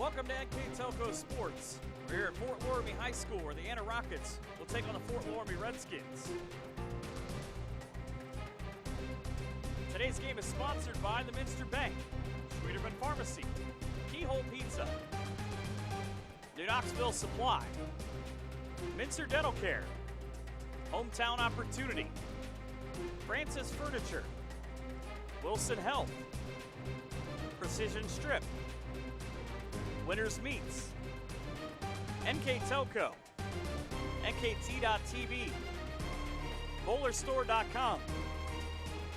Welcome to NKTelco Sports. We're here at Fort Loramie High School where the Anna Rockets will take on the Fort Loramie Redskins. Today's game is sponsored by the Minster Bank, Schwederman Pharmacy, Keyhole Pizza, New Knoxville Supply, Minster Dental Care, Hometown Opportunity, Francis Furniture, Wilson Health, Precision Strip, Winners Meats, NKTelco, NKT.TV, BowlerStore.com,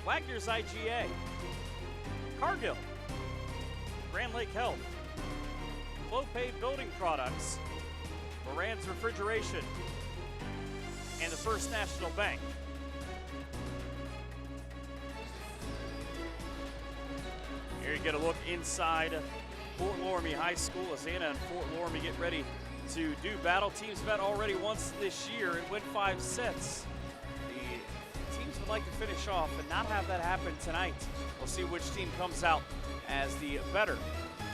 Wagner's IGA, Cargill, Grand Lake Health, Clopay Building Products, Moran's Refrigeration, and the First National Bank. Here you get a look inside Fort Loramie High School as Anna and Fort Loramie get ready to do battle. Teams met already once this year and win 5 sets. The teams would like to finish off and not have that happen tonight. We'll see which team comes out as the better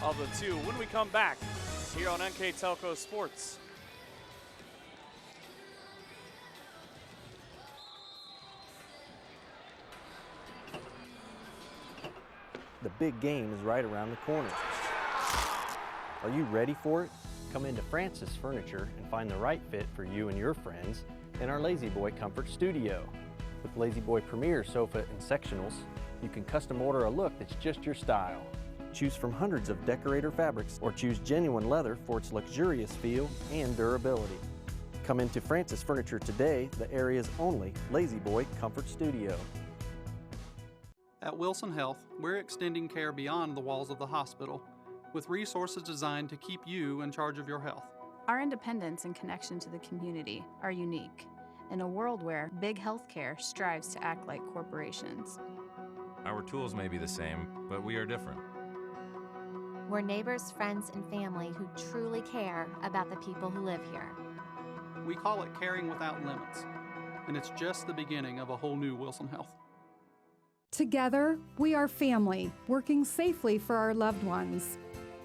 of the two when we come back here on NKTelco Sports. The big game is right around the corner. Are you ready for it? Come into Francis Furniture and find the right fit for you and your friends in our Lazy Boy Comfort Studio. With Lazy Boy Premier sofa and sectionals, you can custom order a look that's just your style. Choose from hundreds of decorator fabrics or choose genuine leather for its luxurious feel and durability. Come into Francis Furniture today, the area's only Lazy Boy Comfort Studio. At Wilson Health, we're extending care beyond the walls of the hospital, with resources designed to keep you in charge of your health. Our independence and connection to the community are unique in a world where big healthcare strives to act like corporations. Our tools may be the same, but we are different. We're neighbors, friends, and family who truly care about the people who live here. We call it caring without limits, and it's just the beginning of a whole new Wilson Health. Together, we are family, working safely for our loved ones.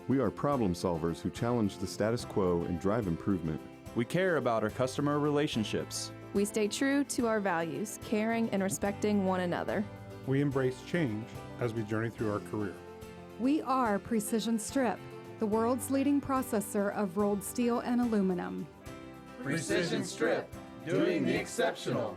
We are problem solvers who challenge the status quo and drive improvement. We care about our customer relationships. We stay true to our values, caring and respecting one another. We embrace change as we journey through our career. We are Precision Strip, the world's leading processor of rolled steel and aluminum. Precision Strip, doing the exceptional.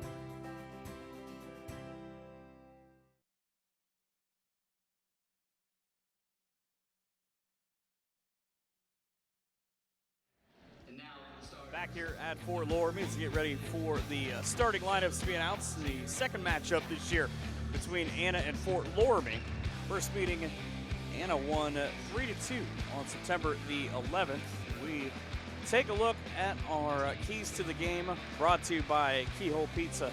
Back here at Fort Loramie as we get ready for the starting lineups to be announced. The second matchup this year between Anna and Fort Loramie. First meeting, Anna won 3-2 on September the 11th. We take a look at our keys to the game brought to you by Keyhole Pizza.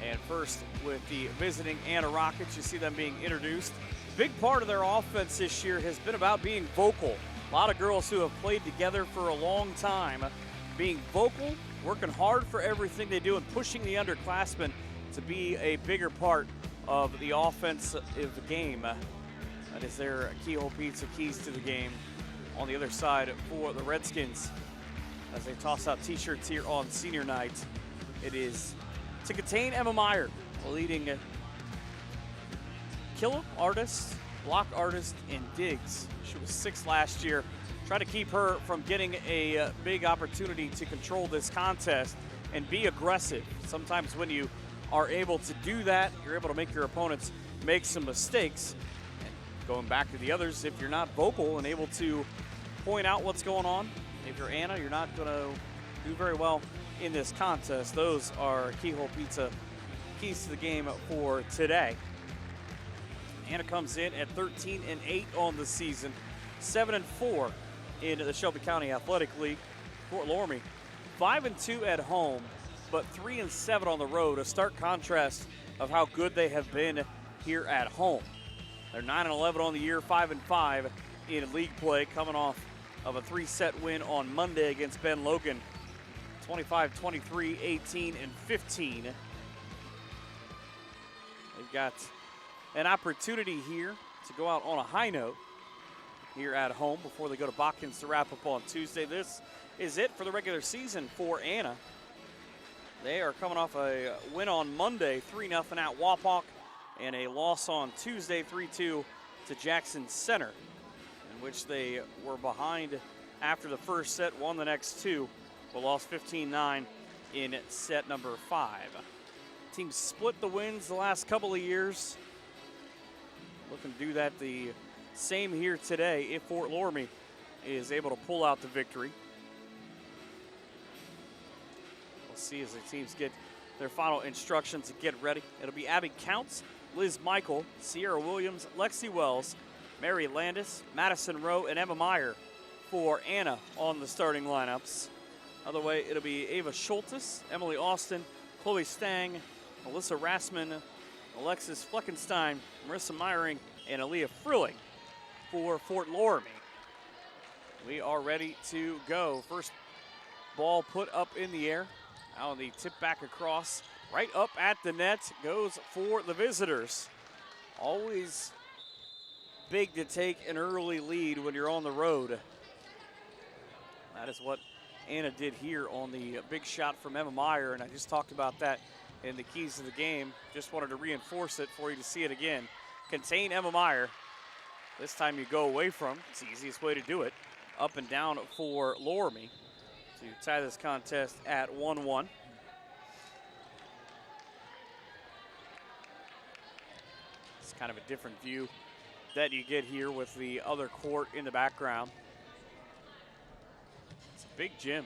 And first with the visiting Anna Rockets, you see them being introduced. Big part of their offense this year has been about being vocal. A lot of girls who have played together for a long time being vocal, working hard for everything they do, and pushing the underclassmen to be a bigger part of the offense of the game. That is their Keyhole Pizza keys to the game on the other side for the Redskins. As they toss out t-shirts here on senior night, it is to contain Emma Meyer, leading killer artist, block artist, and digs. She was 6th last year. Try to keep her from getting a big opportunity to control this contest and be aggressive. Sometimes when you are able to do that, you're able to make your opponents make some mistakes. And going back to the others, if you're not vocal and able to point out what's going on, if you're Anna, you're not going to do very well in this contest. Those are Keyhole Pizza keys to the game for today. Anna comes in at 13-8 on the season, 7-4 in the Shelby County Athletic League. Fort Loramie 5-2 at home, but 3-7 on the road. A stark contrast of how good they have been here at home. They're 9-11 on the year, 5-5 in league play, coming off of a 3-set win on Monday against Ben Logan, 25-23, 18, and 15. They've got an opportunity here to go out on a high note. here at home before they go to Botkins to wrap up on Tuesday. This is it for the regular season for Anna. They are coming off a win on Monday, 3-0 at Wapak, and a loss on Tuesday, 3-2 to Jackson Center, in which they were behind after the first set, won the next two, but lost 15-9 in set number 5. Teams split the wins the last couple of years. Looking to do that the same here today if Fort Loramie is able to pull out the victory. We'll see as the teams get their final instructions to get ready. It'll be Abby Counts, Liz Michael, Sierra Williams, Lexi Wells, Mary Landis, Madison Rowe, and Emma Meyer for Anna on the starting lineups. Other way, it'll be Ava Schultes, Emily Austin, Chloe Stang, Melissa Rassman, Alexis Fleckenstein, Marissa Meyering, and Aaliyah Frilling for Fort Loramie. We are ready to go. First ball put up in the air. Now the tip back across, right up at the net, goes for the visitors. Always big to take an early lead when you're on the road. That is what Anna did here on the big shot from Emma Meyer, and I just talked about that in the keys to the game. Just wanted to reinforce it for you to see it again. Contain Emma Meyer. This time you go away from. It's the easiest way to do it. Up and down for Loramie to tie this contest at 1-1. It's kind of a different view that you get here with the other court in the background. It's a big gym.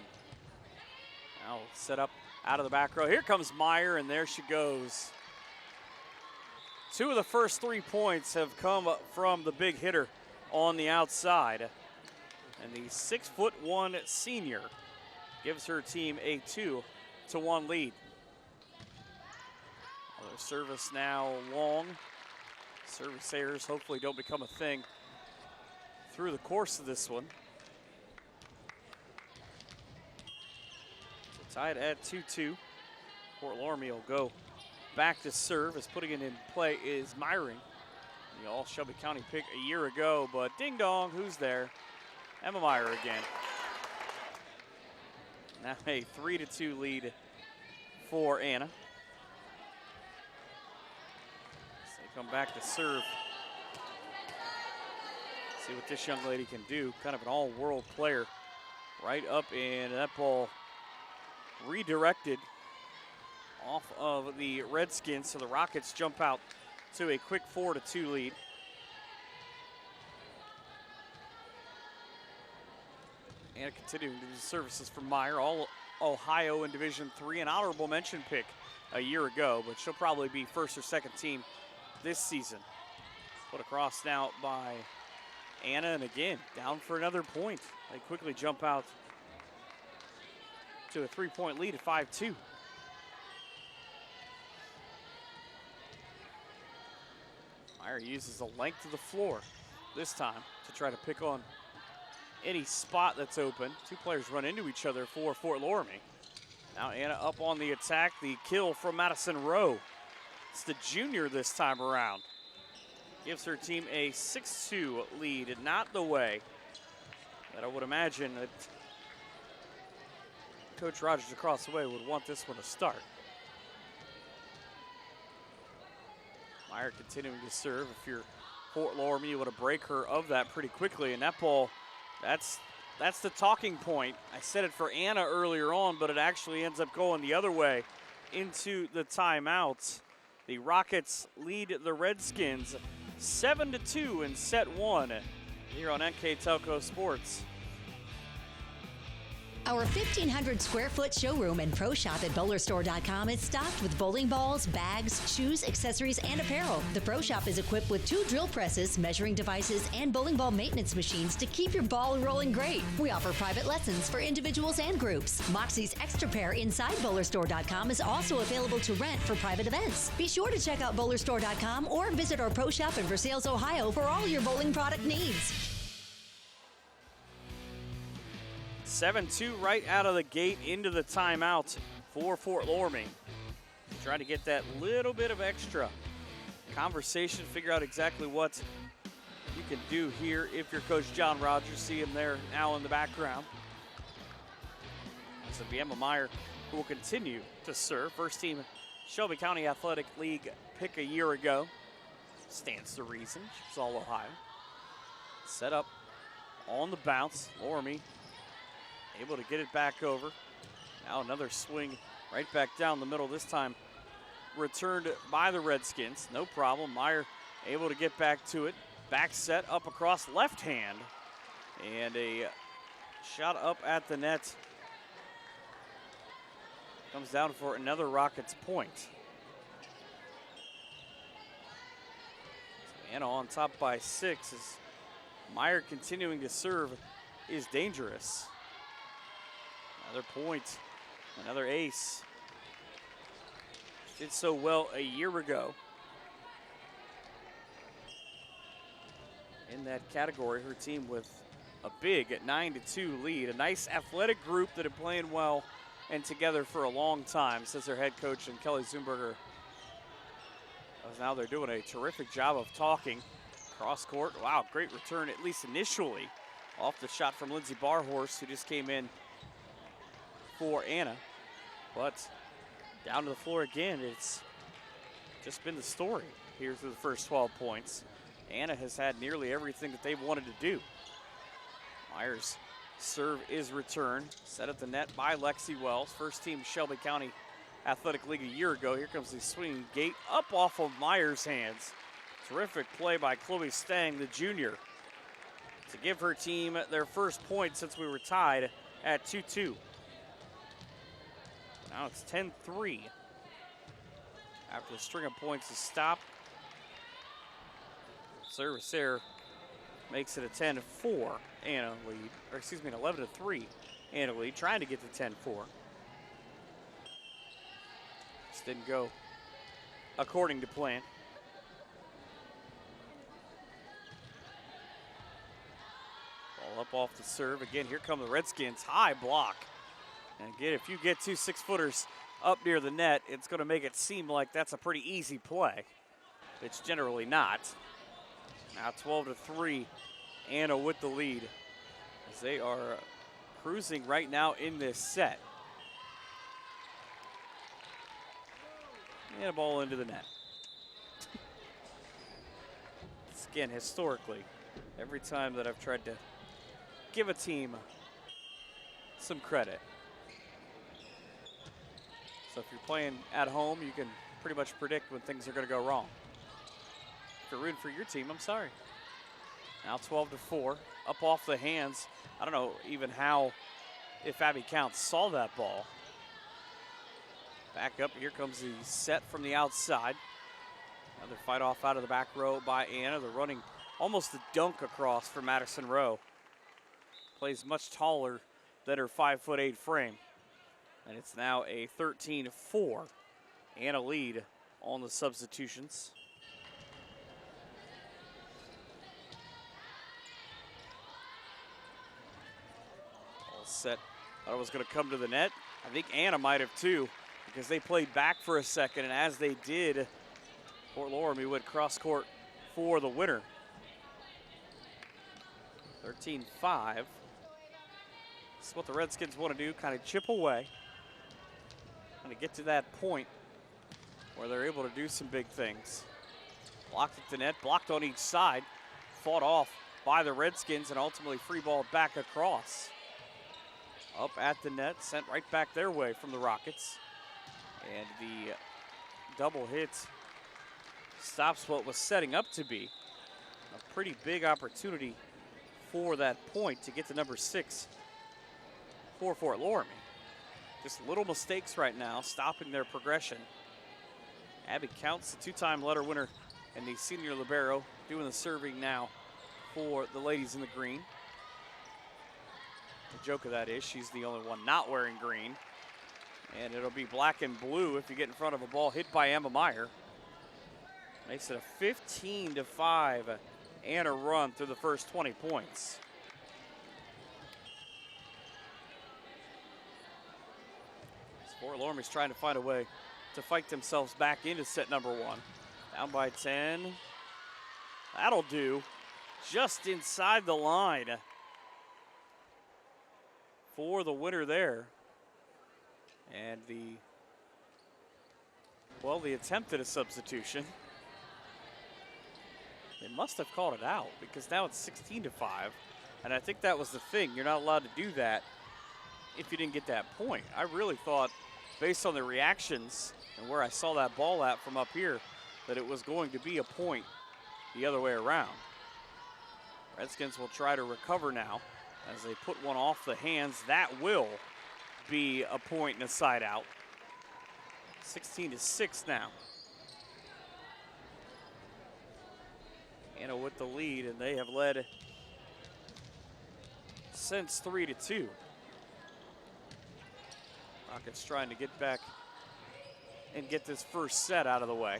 Now set up out of the back row. Here comes Meyer, and there she goes. 2 of the first 3 points have come from the big hitter on the outside. And the 6'1" senior gives her team a 2-1 lead. Another service now long. Service errors hopefully don't become a thing through the course of this one. So tied at 2-2. Fort Loramie will go back to serve, as putting it in play is Meyering. The all Shelby County pick a year ago, but ding dong, who's there? Emma Meyer again. Now a 3-2 lead for Anna. As they come back to serve. See what this young lady can do. Kind of an all-world player. Right up, and that ball redirected off of the Redskins, so the Rockets jump out to a quick 4-2 lead. And continuing to do services for Meyer, all Ohio in Division III, an honorable mention pick a year ago, but she'll probably be first or second team this season. Put across now by Anna, and again, down for another point. They quickly jump out to a 3-point lead at 5-2. Meyer uses the length of the floor this time to try to pick on any spot that's open. 2 players run into each other for Fort Loramie. Now Anna up on the attack. The kill from Madison Rowe. It's the junior this time around. Gives her team a 6-2 lead. Not the way that I would imagine that Coach Rogers across the way would want this one to start. Meyer continuing to serve. If you're Fort Loramie, you want to break her of that pretty quickly. And that ball, that's the talking point. I said it for Anna earlier on, but it actually ends up going the other way into the timeouts. The Rockets lead the Redskins 7-2 in set 1 here on NKTelco Sports. Our 1,500 square foot showroom and pro shop at bowlerstore.com is stocked with bowling balls, bags, shoes, accessories, and apparel. The pro shop is equipped with 2 drill presses, measuring devices, and bowling ball maintenance machines to keep your ball rolling great. We offer private lessons for individuals and groups. Moxie's Extra Pair inside bowlerstore.com is also available to rent for private events. Be sure to check out bowlerstore.com or visit our pro shop in Versailles, Ohio for all your bowling product needs. 7-2 right out of the gate into the timeout for Fort Loramie. Trying to get that little bit of extra conversation, figure out exactly what you you can do here if you're Coach John Rogers. See him there now in the background. So Emma Meyer who will continue to serve. First team Shelby County Athletic League pick a year ago. Stands to reason. She's all Ohio. Set up on the bounce. LORAMIE able to get it back over. Now another swing right back down the middle. This time returned by the Redskins. No problem. Meyer able to get back to it. Back set up across left hand. And a shot up at the net. Comes down for another Rockets point. Anna on top by 6 as Meyer continuing to serve is dangerous. Another point, another ace. Did so well a year ago. In that category, her team with a big 9-2 lead. A nice athletic group that are playing well and together for a long time, says their head coach and Kelly Zumberger. Now they're doing a terrific job of talking. Cross court, wow, great return, at least initially, off the shot from Lindsay Barhorse, who just came in for Anna. But down to the floor again, it's just been the story here through the first 12 points. Anna has had nearly everything that they've wanted to do. Meyer's serve is returned, set at the net by Lexi Wells. First team Shelby County Athletic League a year ago. Here comes the swinging gate up off of Meyer's hands. Terrific play by Chloe Stang, the junior, to give her team their first point since we were tied at 2-2. Now it's 10-3 after the string of points is stopped. Service there makes it a 10-4 Anna lead, or excuse me, an 11-3 Anna lead, trying to get to 10-4. Just didn't go according to plan. Ball up off the serve. Again, here come the Redskins. High block. And again, if you get 2 6-footers up near the net, it's going to make it seem like that's a pretty easy play. It's generally not. Now 12-3, Anna with the lead as they are cruising right now in this set. And a ball into the net. Again, historically, every time that I've tried to give a team some credit. So if you're playing at home, you can pretty much predict when things are going to go wrong. If you're rooting for your team, I'm sorry. Now 12-4, up off the hands. I don't know even how, if Abby Counts saw that ball. Back up, here comes the set from the outside. Another fight off out of the back row by Anna. They're running almost a dunk across for Madison Rowe. Plays much taller than her 5'8" frame. And it's now a 13-4 Anna lead on the substitutions. All set. Thought it was going to come to the net. I think Anna might have too, because they played back for a second, and as they did, Fort LORAMIE went cross court for the winner. 13-5. This is what the Redskins want to do, kind of chip away, kind of get to that point where they're able to do some big things. Blocked at the net, blocked on each side, fought off by the Redskins, and ultimately free ball back across. Up at the net, sent right back their way from the Rockets. And the double hit stops what was setting up to be a pretty big opportunity for that point to get to number 6 for Fort LORAMIE. Just little mistakes right now, stopping their progression. Abby Counts, the 2-time letter winner, and the senior libero, doing the serving now for the ladies in the green. The joke of that is she's the only one not wearing green. And it'll be black and blue if you get in front of a ball hit by Emma Meyer. Makes it a 15-5 Anna run through the first 20 points. Fort LORAMIE's trying to find a way to fight themselves back into set number 1. Down by 10. That'll do. just inside the line for the winner there. And the attempt at a substitution. They must have called it out because now it's 16-5. And I think that was the thing. You're not allowed to do that if you didn't get that point. I really thought, based on the reactions and where I saw that ball at from up here, that it was going to be a point the other way around. Redskins will try to recover now as they put one off the hands. That will be a point and a side out. 16-6 now. Anna with the lead, and they have led since 3-2. Rockets trying to get back and get this first set out of the way.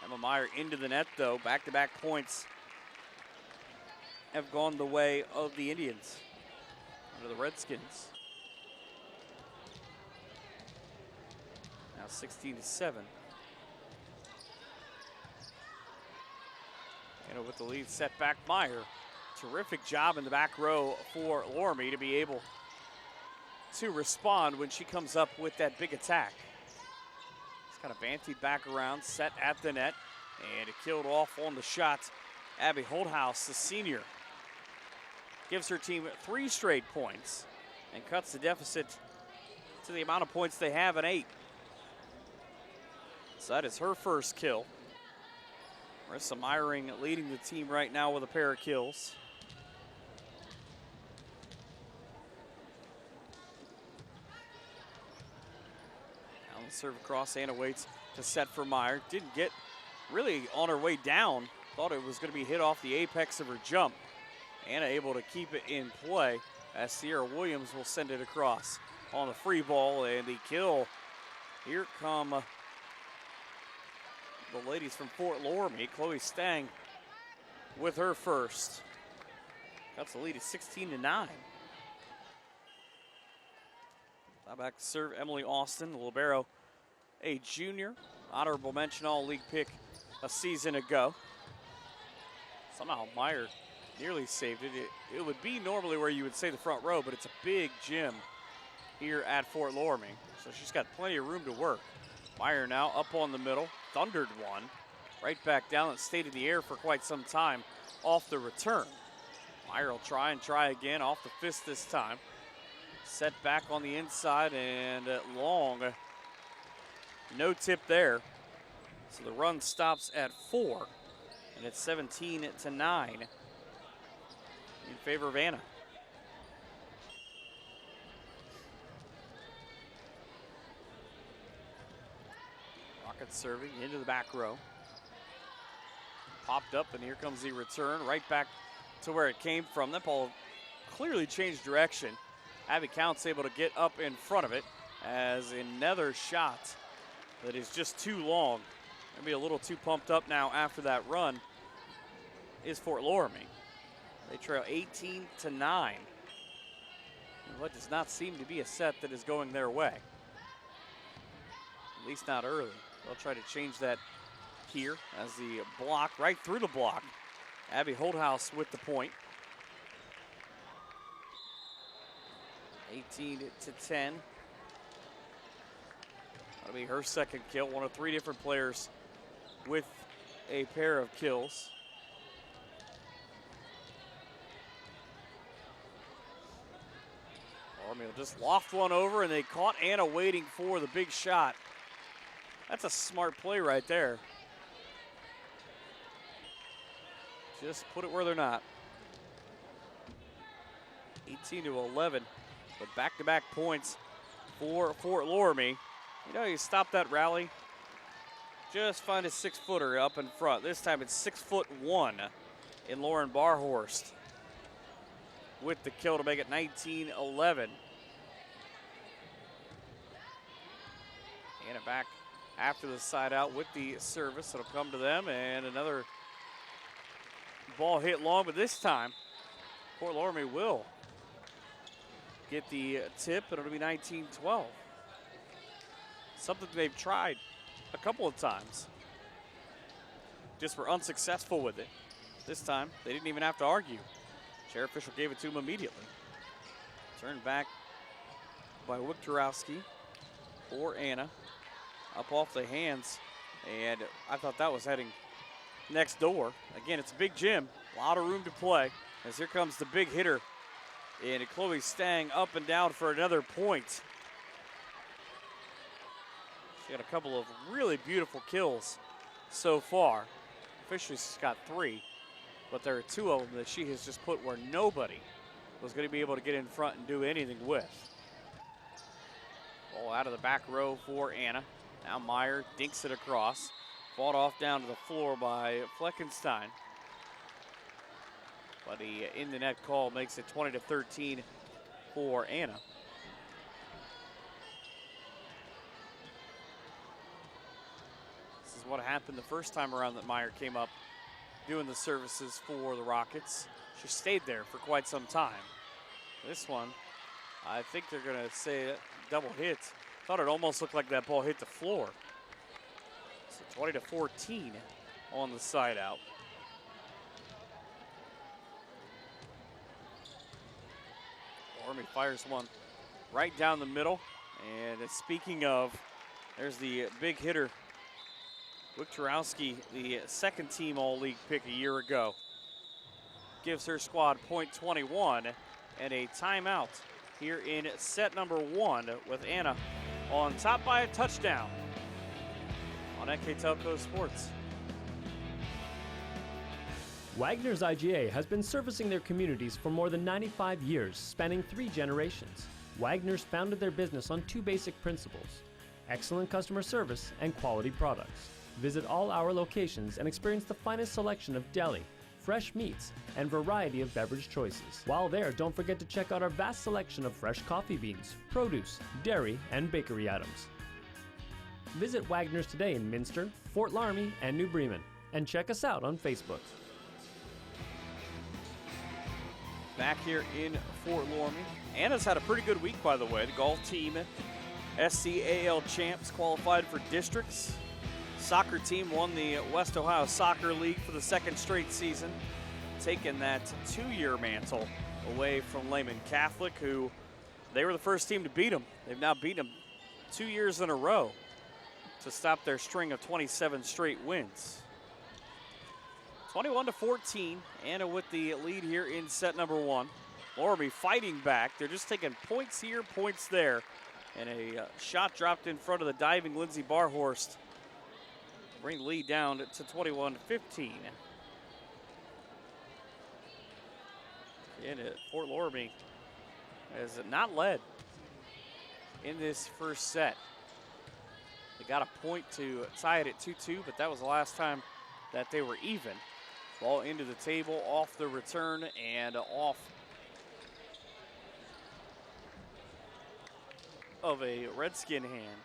Emma Meyer into the net, though. Back-to-back points have gone the way of the Indians under the Redskins. Now 16-7. And with the lead set back, Meyer. Terrific job in the back row for Loramie to be able to respond when she comes up with that big attack. It's kind of bantied back around, set at the net, and it killed off on the shot. Abby Holdhouse, the senior, gives her team 3 straight points and cuts the deficit to the amount of points they have at 8. So that is her first kill. Marissa Meyering leading the team right now with a pair of kills. Down the serve across, Anna waits to set for Meyer. Didn't get really on her way down. Thought it was going to be hit off the apex of her jump. Anna able to keep it in play as Sierra Williams will send it across on the free ball, and the kill. Here come the ladies from Fort Loramie. Chloe Stang with her first. Cuts the lead at 16-9. Now back to serve Emily Austin, the libero, a junior, honorable mention All-League pick a season ago. Somehow Meyer nearly saved it. It would be normally where you would say the front row, but it's a big gym here at Fort Loramie, so she's got plenty of room to work. Meyer now up on the middle, thundered one, right back down. It stayed in the air for quite some time off the return. Meyer will try again, off the fist this time. Set back on the inside and long. No tip there. So the run stops at 4, and it's 17-9 in favor of Anna. Serving into the back row. Popped up, and here comes the return right back to where it came from. That ball clearly changed direction. Abby Counts able to get up in front of it as another shot that is just too long. Maybe a little too pumped up now after that run is Fort Loramie. They trail 18-9. What does not seem to be a set that is going their way. At least not early. They'll try to change that here as the block, right through the block. Abby Holdhouse with the point. 18-10. That'll be her second kill. One of 3 different players with a pair of kills. Loramie will just loft one over, and they caught Anna waiting for the big shot. That's a smart play right there. Just put it where they're not. 18-11, but back-to-back points for Fort Loramie. You know, you stop that rally, just find a 6-footer up in front. This time it's 6'1" in Lauren Barhorst with the kill to make it 19-11. Anna back after the side out with the service. It'll come to them, and another ball hit long, but this time Fort Loramie will get the tip, and it'll be 19-12. Something they've tried a couple of times, just were unsuccessful with it. This time, they didn't even have to argue. Chair official gave it to him immediately. Turned back by Wiktorowski for Anna. Up off the hands, and I thought that was heading next door. Again, it's a big gym, a lot of room to play. As here comes the big hitter, and Chloe Stang up and down for another point. She got a couple of really beautiful kills so far. Officially, she's got 3, but there are 2 of them that she has just put where nobody was going to be able to get in front and do anything with. Ball out of the back row for Anna. Now Meyer dinks it across. Fought off down to the floor by Fleckenstein. But the in the net call makes it 20-13 for Anna. This is what happened the first time around that Meyer came up doing the services for the Rockets. She stayed there for quite some time. This one, I think they're gonna say double hit. Thought it almost looked like that ball hit the floor. So 20-14 on the side out. LORAMIE fires one right down the middle. And speaking of, there's the big hitter, Wiktorowski, the second team All-League pick a year ago. Gives her squad point 21 and a timeout here in set number 1 with Anna on top by a touchdown on NKTelco Sports. Wagner's IGA has been servicing their communities for more than 95 years, spanning 3 generations. Wagner's founded their business on 2 basic principles: excellent customer service and quality products. Visit all our locations and experience the finest selection of deli, fresh meats, and variety of beverage choices. While there, don't forget to check out our vast selection of fresh coffee beans, produce, dairy, and bakery items. Visit Wagner's today in Minster, Fort Laramie, and New Bremen, and check us out on Facebook. Back here in Fort Laramie. Anna's had a pretty good week, by the way. The golf team, SCAL champs, qualified for districts. Soccer team won the West Ohio Soccer League for the 2nd straight season, taking that 2-year mantle away from Lehman Catholic, who they were the first team to beat them. They've now beaten them 2 years in a row to stop their string of 27 straight wins. 21-14, Anna with the lead here in set number 1. LORAMIE fighting back. They're just taking points here, points there. And a shot dropped in front of the diving Lindsey Barhorst. Bring the lead down to 21-15. Again, Fort Laramie has not led in this first set. They got a point to tie it at 2-2, but that was the last time that they were even. Ball into the table, off the return, and off of a Redskin hand.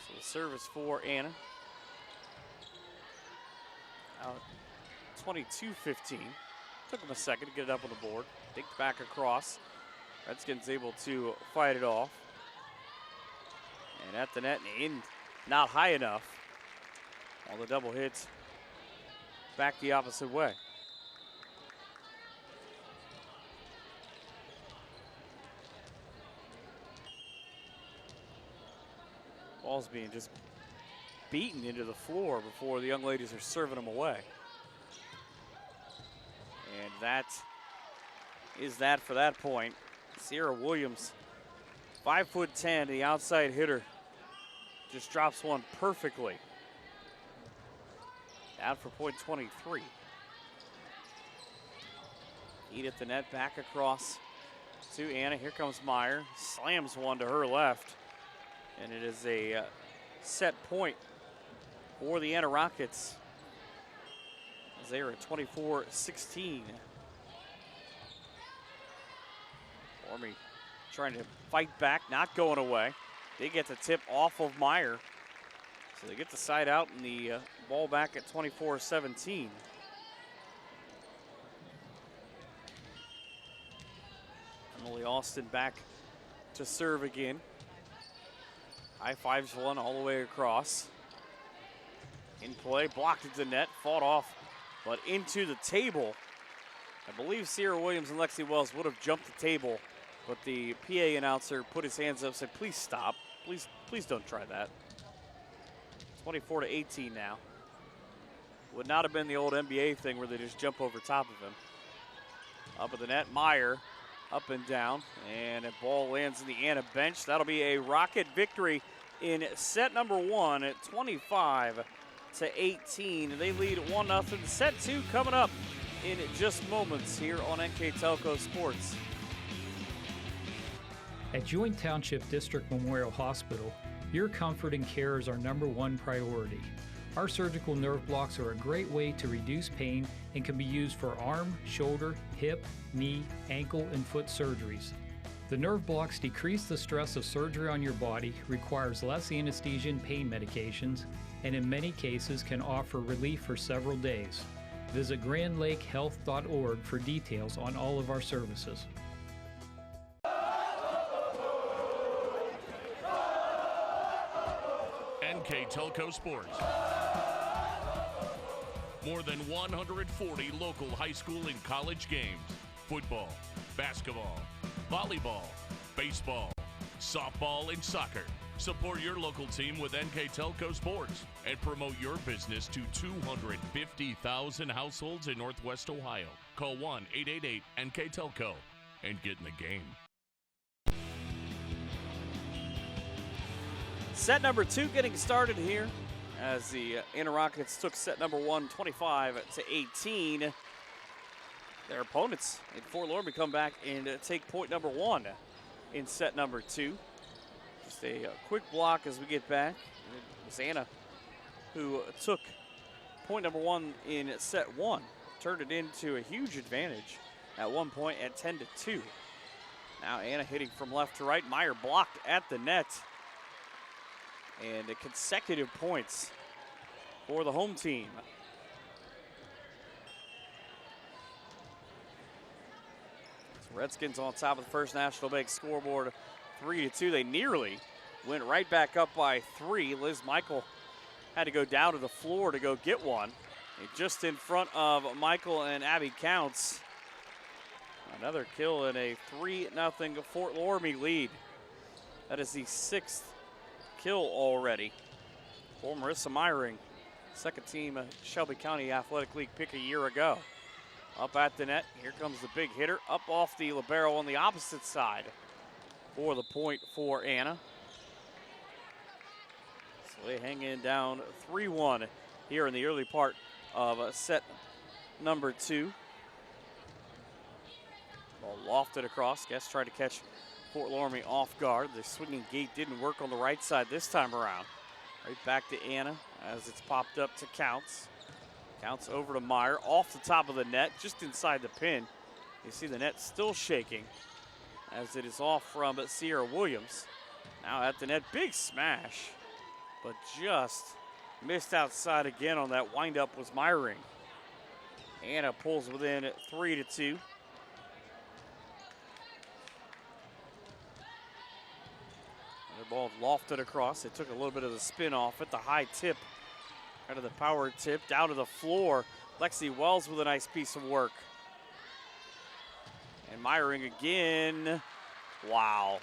So the service for Anna. Out 22-15. Took him a second to get it up on the board. Dinked back across. Redskins able to fight it off. And at the net, in, not high enough. All the double hits back the opposite way. Ball's being just beaten into the floor before the young ladies are serving them away. And that is that for that point. Sierra Williams, 5'10", the outside hitter, just drops one perfectly. Out for point 23. Heat at the net, back across to Anna. Here comes Meyer, slams one to her left. And it is a set point for the Anna Rockets as they are at 24-16. LORAMIE trying to fight back, not going away. They get the tip off of Meyer. So they get the side out and the ball back at 24-17. Emily Austin back to serve again. High-fives one all the way across. In play, blocked at the net, fought off, but into the table. I believe Sierra Williams and Lexi Wells would have jumped the table, but the PA announcer put his hands up, said, please stop. Please don't try that. 24-18 now. Would not have been the old NBA thing where they just jump over top of him. Up at the net, Meyer up and down, and a ball lands in the Anna bench. That'll be a Rocket victory in set number 1 at 25-18. They lead 1-0. Set 2 coming up in just moments here on NKTelco Sports. At Joint Township District Memorial Hospital, your comfort and care is our #1 priority. Our surgical nerve blocks are a great way to reduce pain and can be used for arm, shoulder, hip, knee, ankle, and foot surgeries. The nerve blocks decrease the stress of surgery on your body, requires less anesthesia and pain medications, and in many cases can offer relief for several days. Visit grandlakehealth.org for details on all of our services. NKTelco Sports. More than 140 local high school and college games. Football, basketball, volleyball, baseball, softball, and soccer. Support your local team with NKTelco Sports and promote your business to 250,000 households in Northwest Ohio. Call 1-888-NKTelco and get in the game. Set number 2 getting started here as the Anna Rockets took set number 1 25-18. Their opponents in Fort Loramie come back and take point number 1 in set number 2. Just a quick block as we get back. It was Anna who took point number 1 in set 1, turned it into a huge advantage at one point at 10-2. Now Anna hitting from left to right. Meyer blocked at the net. And consecutive points for the home team. So Redskins on top of the First National Bank scoreboard, 3-2. They nearly went right back up by 3. Liz Michael had to go down to the floor to go get one. And just in front of Michael and Abby Counts. Another kill and a 3-0 Fort Loramie lead. That is the 6th kill already for Marissa Meyering, second team Shelby County Athletic League pick a year ago. Up at the net, here comes the big hitter, up off the libero on the opposite side for the point for Anna. So they hang in down 3-1 here in the early part of set number 2. Ball lofted across, Guest tried to catch Fort Loramie off guard. The swinging gate didn't work on the right side this time around. Right back to Anna as it's popped up to Counts. Counts over to Meyer off the top of the net, just inside the pin. You see the net still shaking as it is off from Sierra Williams. Now at the net, big smash, but just missed outside again on that windup was Meyering. Anna pulls within 3-2. Ball lofted across. It took a little bit of the spin off at the high tip. Out of the power tip, down to the floor. Lexi Wells with a nice piece of work. And Meyering again. Wow.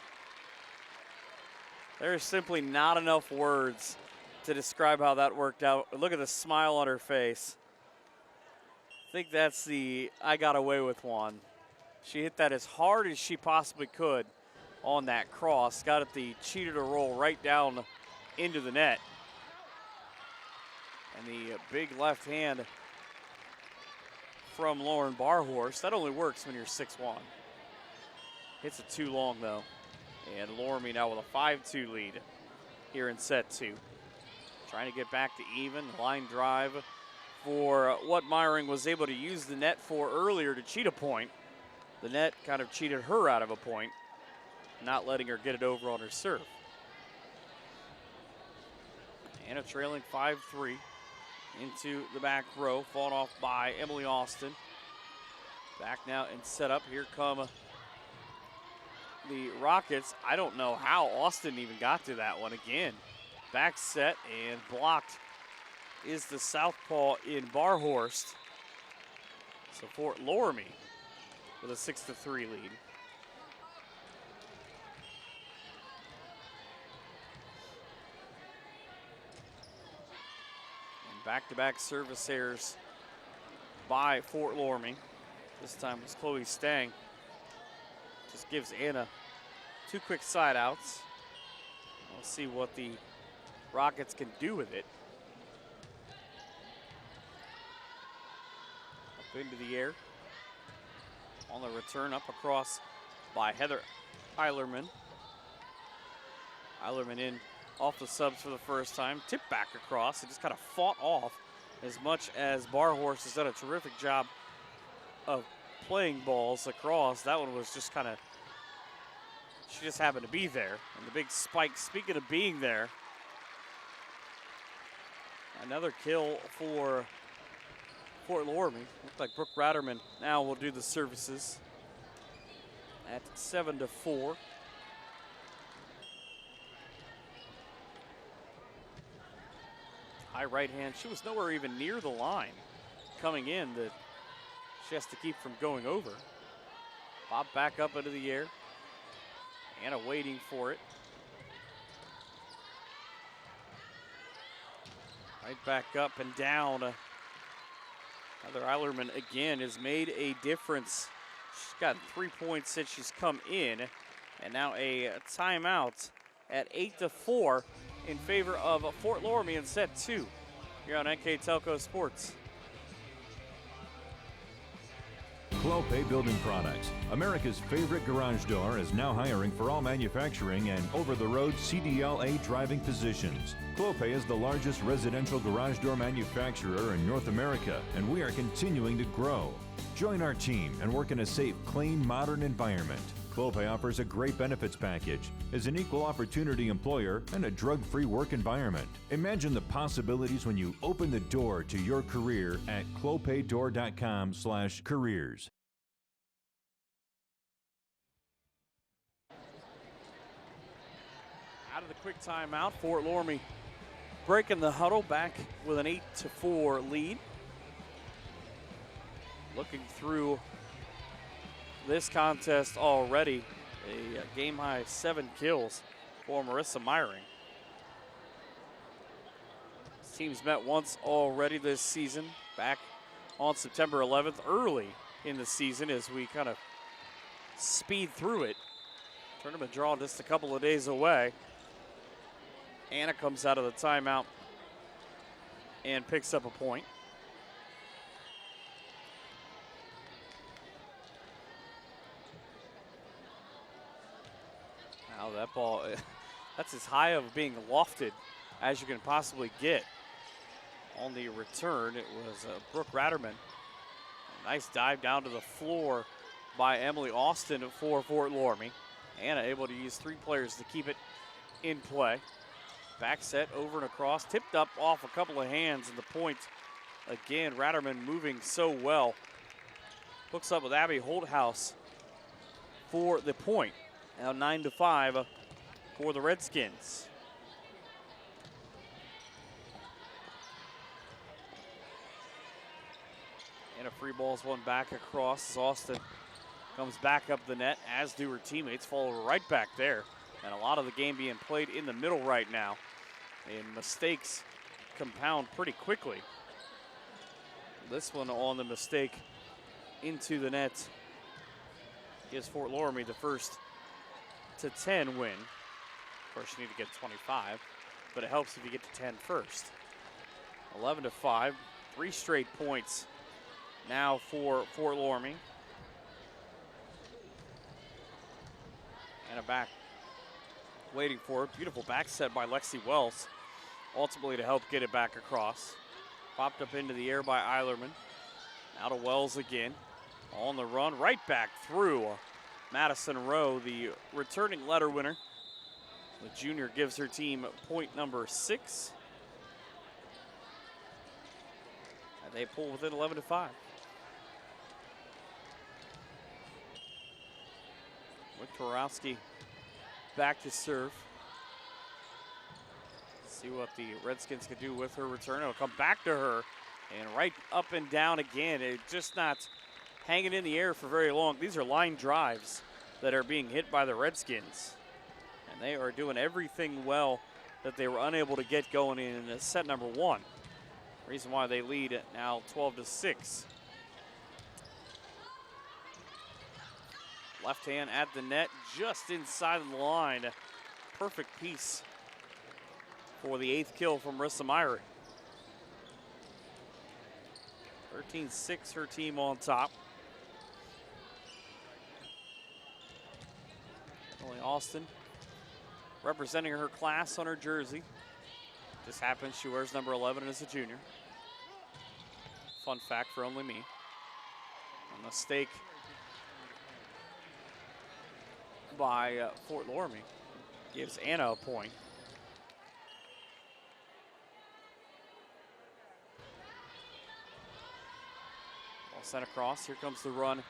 There's simply not enough words to describe how that worked out. Look at the smile on her face. I think that's the I got away with one. She hit that as hard as she possibly could on that cross. Got it the cheater to roll right down into the net. And the big left hand from Lauren Barhorse. That only works when you're 6'1". Hits it too long though. And Loramie now with a 5-2 lead here in set 2. Trying to get back to even. Line drive for what Meyering was able to use the net for earlier to cheat a point. The net kind of cheated her out of a point, not letting her get it over on her serve. Anna trailing 5-3 into the back row, fought off by Emily Austin. Back now and set up. Here come the Rockets. I don't know how Austin even got to that one again. Back set and blocked is the southpaw in Barhorst. So Fort Loramie with a 6-3 lead. And back-to-back service errors by Fort Loramie. This time it was Chloe Stang. Just gives Anna 2 quick side outs. We'll see what the Rockets can do with it. Up into the air. On the return, up across by Heather Eilerman. Eilerman in off the subs for the first time. Tipped back across. It just kind of fought off as much as Barhorst has done a terrific job of playing balls across. That one was just kind of, she just happened to be there. And the big spike, speaking of being there, another kill for Fort Loramie. Looks like Brooke Ratterman now will do the services at 7-4. High right hand. She was nowhere even near the line coming in that she has to keep from going over. Bob back up into the air. Anna waiting for it. Right back up and down. Heather Eilerman again has made a difference. She's gotten 3 points since she's come in. And now a timeout at 8-4 in favor of Fort Loramie in set 2 here on NKTelco Sports. Clopay Building Products, America's favorite garage door, is now hiring for all manufacturing and over-the-road CDLA driving positions. Clopay is the largest residential garage door manufacturer in North America, and we are continuing to grow. Join our team and work in a safe, clean, modern environment. Clopay offers a great benefits package, is an equal opportunity employer, and a drug-free work environment. Imagine the possibilities when you open the door to your career at clopaydoor.com/careers. Out of the quick timeout, Fort Loramie breaking the huddle back with an 8-4 lead. Looking through this contest already, a game-high 7 kills for Marissa Meyering. This team's met once already this season, back on September 11th, early in the season as we kind of speed through it. Tournament draw just a couple of days away. Anna comes out of the timeout and picks up a point. Now that ball, that's as high of being lofted as you can possibly get. On the return, it was Brooke Ratterman. A nice dive down to the floor by Emily Austin for Fort Loramie. Anna able to use 3 players to keep it in play. Back set over and across, tipped up off a couple of hands, and the point again. Ratterman moving so well. Hooks up with Abby Holthouse for the point. Now 9-5 for the Redskins. And a free ball's one back across as Austin comes back up the net, as do her teammates. Follow right back there. And a lot of the game being played in the middle right now. And mistakes compound pretty quickly. This one on the mistake into the net gives Fort Loramie the first to 10 win. Of course, you need to get 25, but it helps if you get to 10 first. 11-5, 3 straight points now for Fort Loramie. And a back waiting for it. Beautiful back set by Lexi Wells, ultimately to help get it back across. Popped up into the air by Eilerman. Now to Wells again. On the run, right back through Madison Rowe, the returning letter winner. The junior gives her team point number 6. And they pull within 11-5. With Torowski back to serve. See what the Redskins can do with her return. It'll come back to her and right up and down again. It's just not hanging in the air for very long. These are line drives that are being hit by the Redskins. And they are doing everything well that they were unable to get going in set number 1. Reason why they lead now 12-6. Left hand at the net, just inside of the line. Perfect piece for the 8th kill from Marissa Myrie. 13-6, her team on top. Emily Austin representing her class on her jersey. Just happens she wears number 11 as a junior. Fun fact for only me. A mistake by Fort Loramie gives Anna a point. Ball sent across. Here comes the run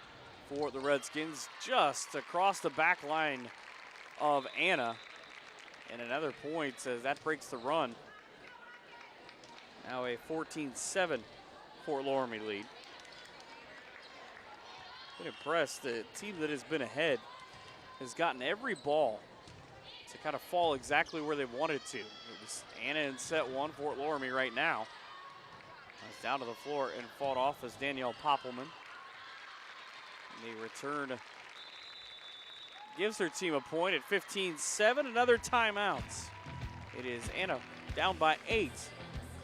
for the Redskins, just across the back line of Anna. And another point as that breaks the run. Now a 14-7 Fort Loramie lead. Been impressed. The team that has been ahead has gotten every ball to kind of fall exactly where they wanted to. It was Anna in set 1, Fort Loramie right now. It's down to the floor and fought off as Danielle Poppelman. And the return gives her team a point at 15-7. Another timeout. It is Anna down by 8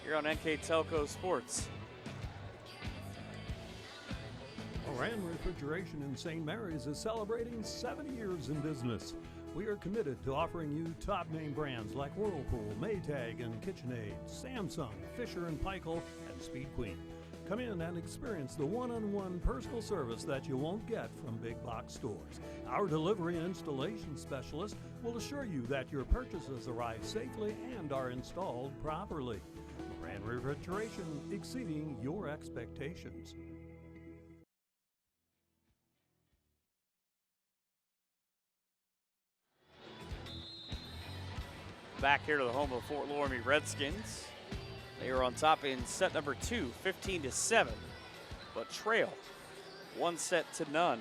here on NKTelco Sports. Moran Refrigeration in St. Mary's is celebrating 70 years in business. We are committed to offering you top name brands like Whirlpool, Maytag, and KitchenAid, Samsung, Fisher & Paykel, and Speed Queen. Come in and experience the one-on-one personal service that you won't get from big box stores. Our delivery and installation specialist will assure you that your purchases arrive safely and are installed properly. Moran Refrigeration, exceeding your expectations. Back here to the home of the Fort Loramie Redskins. They are on top in set number 2, 15-7, but trail 1-0.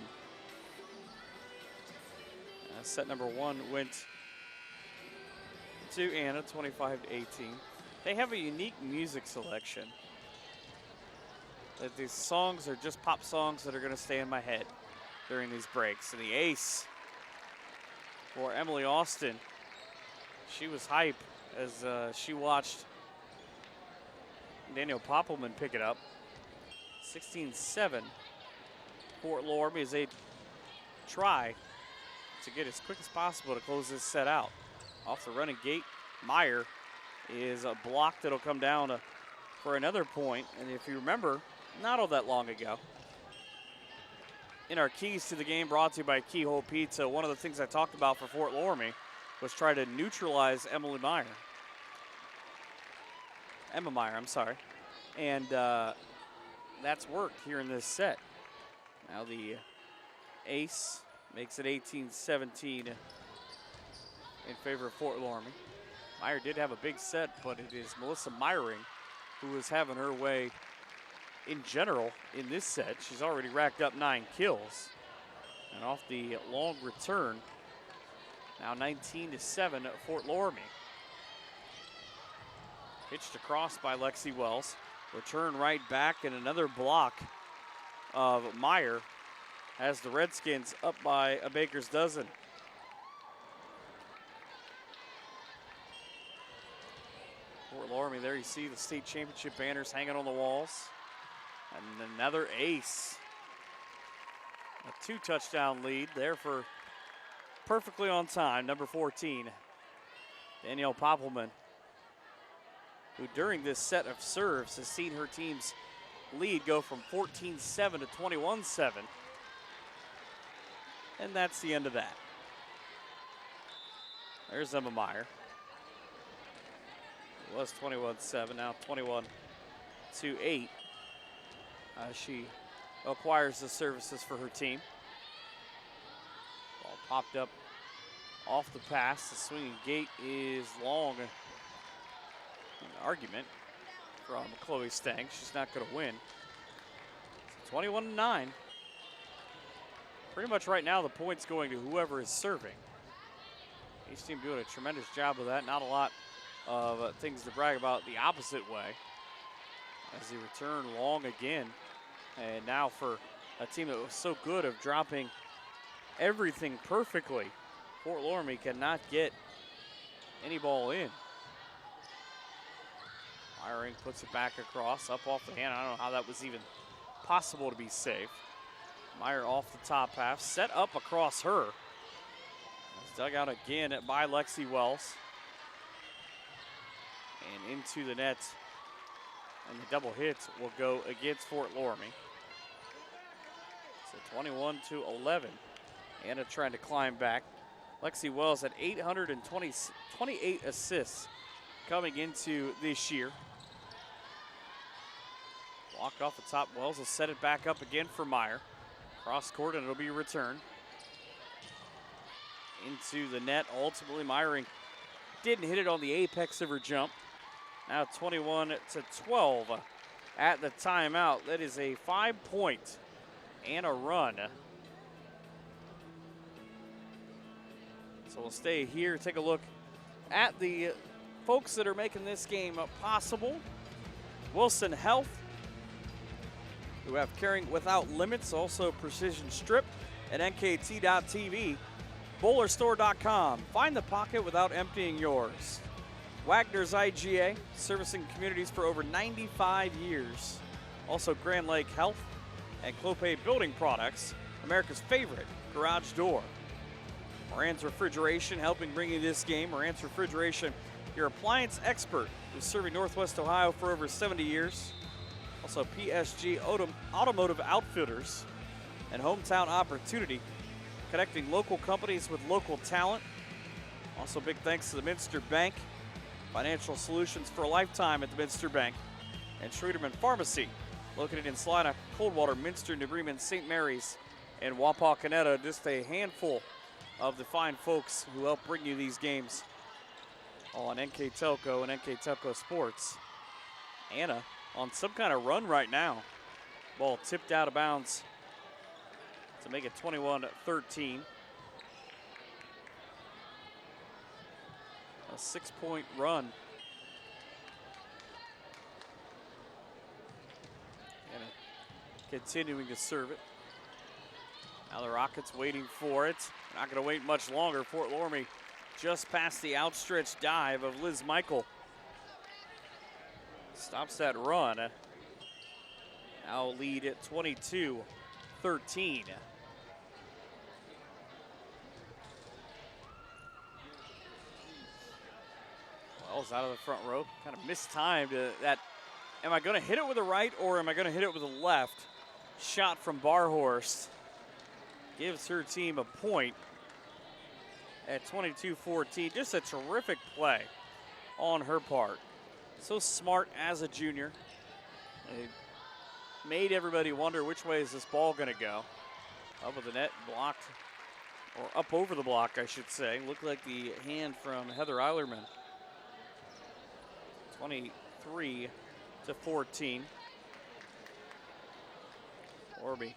Set number 1 went to Anna, 25-18. They have a unique music selection. That these songs are just pop songs that are going to stay in my head during these breaks. And the ace for Emily Austin. She was hype as she watched Danielle Poppelman pick it up. 16-7. Fort Loramie as they try to get as quick as possible to close this set out. Off the running gate, Meyer is a block that'll come down for another point. And if you remember, not all that long ago, in our keys to the game brought to you by Keyhole Pizza, one of the things I talked about for Fort Loramie was try to neutralize Emma Meyer, I'm sorry. And that's worked here in this set. Now the ace makes it 18-17 in favor of Fort Loramie. Meyer did have a big set, but it is Melissa Meyering who is having her way in general in this set. She's already racked up 9 kills. And off the long return, now 19-7 Fort Loramie. Pitched across by Lexi Wells. Return right back, and another block of Meyer has the Redskins up by a baker's dozen. Fort Loramie, there you see the state championship banners hanging on the walls. And another ace. A 2-touchdown lead there for perfectly on time, number 14, Danielle Poppelman, who during this set of serves has seen her team's lead go from 14-7 to 21-7. And that's the end of that. There's Emma Meyer. It was 21-7, now 21-8. She acquires the services for her team. Ball popped up off the pass. The swinging gate is long. An argument from Chloe Stang. She's not going to win. So 21-9. Pretty much right now the point's going to whoever is serving. Each team doing a tremendous job of that. Not a lot of things to brag about the opposite way. As they return long again. And now for a team that was so good of dropping everything perfectly, Fort Loramie cannot get any ball in. Myring puts it back across, up off the hand. I don't know how that was even possible to be safe. Meyer off the top half, set up across her. It's dug out again by Lexi Wells. And into the net. And the double hit will go against Fort Loramie. So 21-11. Anna trying to climb back. Lexi Wells at 828 assists coming into this year. Blocked off the top. Wells will set it back up again for Meyer. Cross court and it'll be returned. Into the net. Ultimately, Myring didn't hit it on the apex of her jump. Now 21-12 at the timeout. That is a 5-point and a run. So we'll stay here, take a look at the folks that are making this game possible. Wilson Health, who have Caring Without Limits, also Precision Strip, and NKT.TV. BowlerStore.com. Find the pocket without emptying yours. Wagner's IGA, servicing communities for over 95 years. Also Grand Lake Health and Clopay Building Products, America's favorite garage door. Moran's Refrigeration, helping bring you this game. Moran's Refrigeration, your appliance expert, who's serving Northwest Ohio for over 70 years. Also PSG Automotive Outfitters and Hometown Opportunity, connecting local companies with local talent. Also big thanks to the Minster Bank, financial solutions for a lifetime at the Minster Bank. And Schreederman Pharmacy, located in Salina, Coldwater, Minster, New Bremen, St. Mary's, and Wapakoneta. Just a handful of the fine folks who help bring you these games on NKTelco and NKTelco Sports. Anna on some kind of run right now. Ball tipped out of bounds to make it 21-13. A 6-point run. And continuing to serve it. Now the Rockets waiting for it. Not going to wait much longer. Fort Loramie just past the outstretched dive of Liz Michael. Stops that run. Now lead at 22-13. Wells out of the front row. Kind of mistimed that. Am I going to hit it with a right or am I going to hit it with a left? Shot from Barhorst gives her team a point at 22-14. Just a terrific play on her part. So smart as a junior. It made everybody wonder which way is this ball going to go. Up with the net, blocked, or up over the block, I should say. Looked like the hand from Heather Eilerman. 23-14. Orby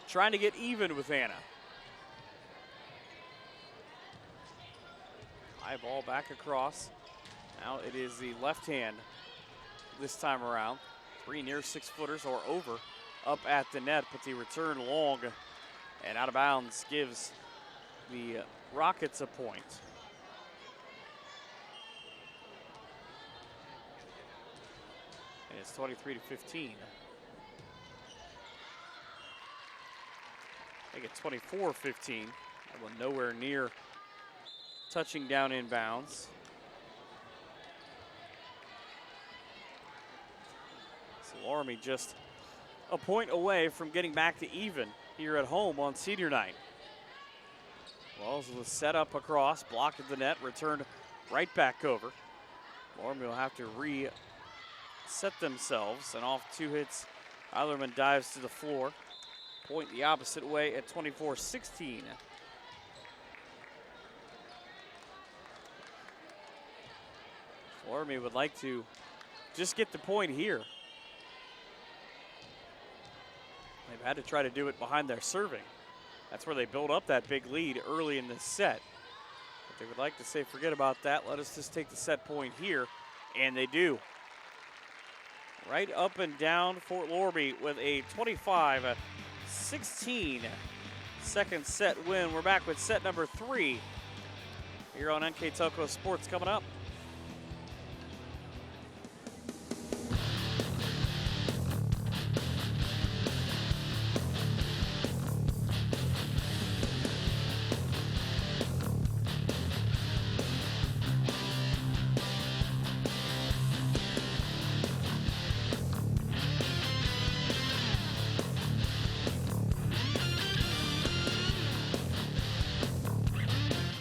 trying to get even with Anna. High ball back across. Now it is the left hand this time around. 3 near 6-footers or over up at the net, but the return long and out of bounds gives the Rockets a point. And it's 23-15. Make it 24-15. That one nowhere near touching down in bounds. So Loramie just a point away from getting back to even here at home on senior night. Wells was set up across, blocked at the net, returned right back over. Loramie will have to reset themselves, and off 2 hits, Eilerman dives to the floor. Point the opposite way at 24-16. LORAMIE would like to just get the point here. They've had to try to do it behind their serving. That's where they build up that big lead early in the set. But they would like to say, forget about that. Let us just take the set point here. And they do. Right up and down Fort Loramie with a 25-16 second set win. We're back with set number 3 here on NKTelco Sports coming up.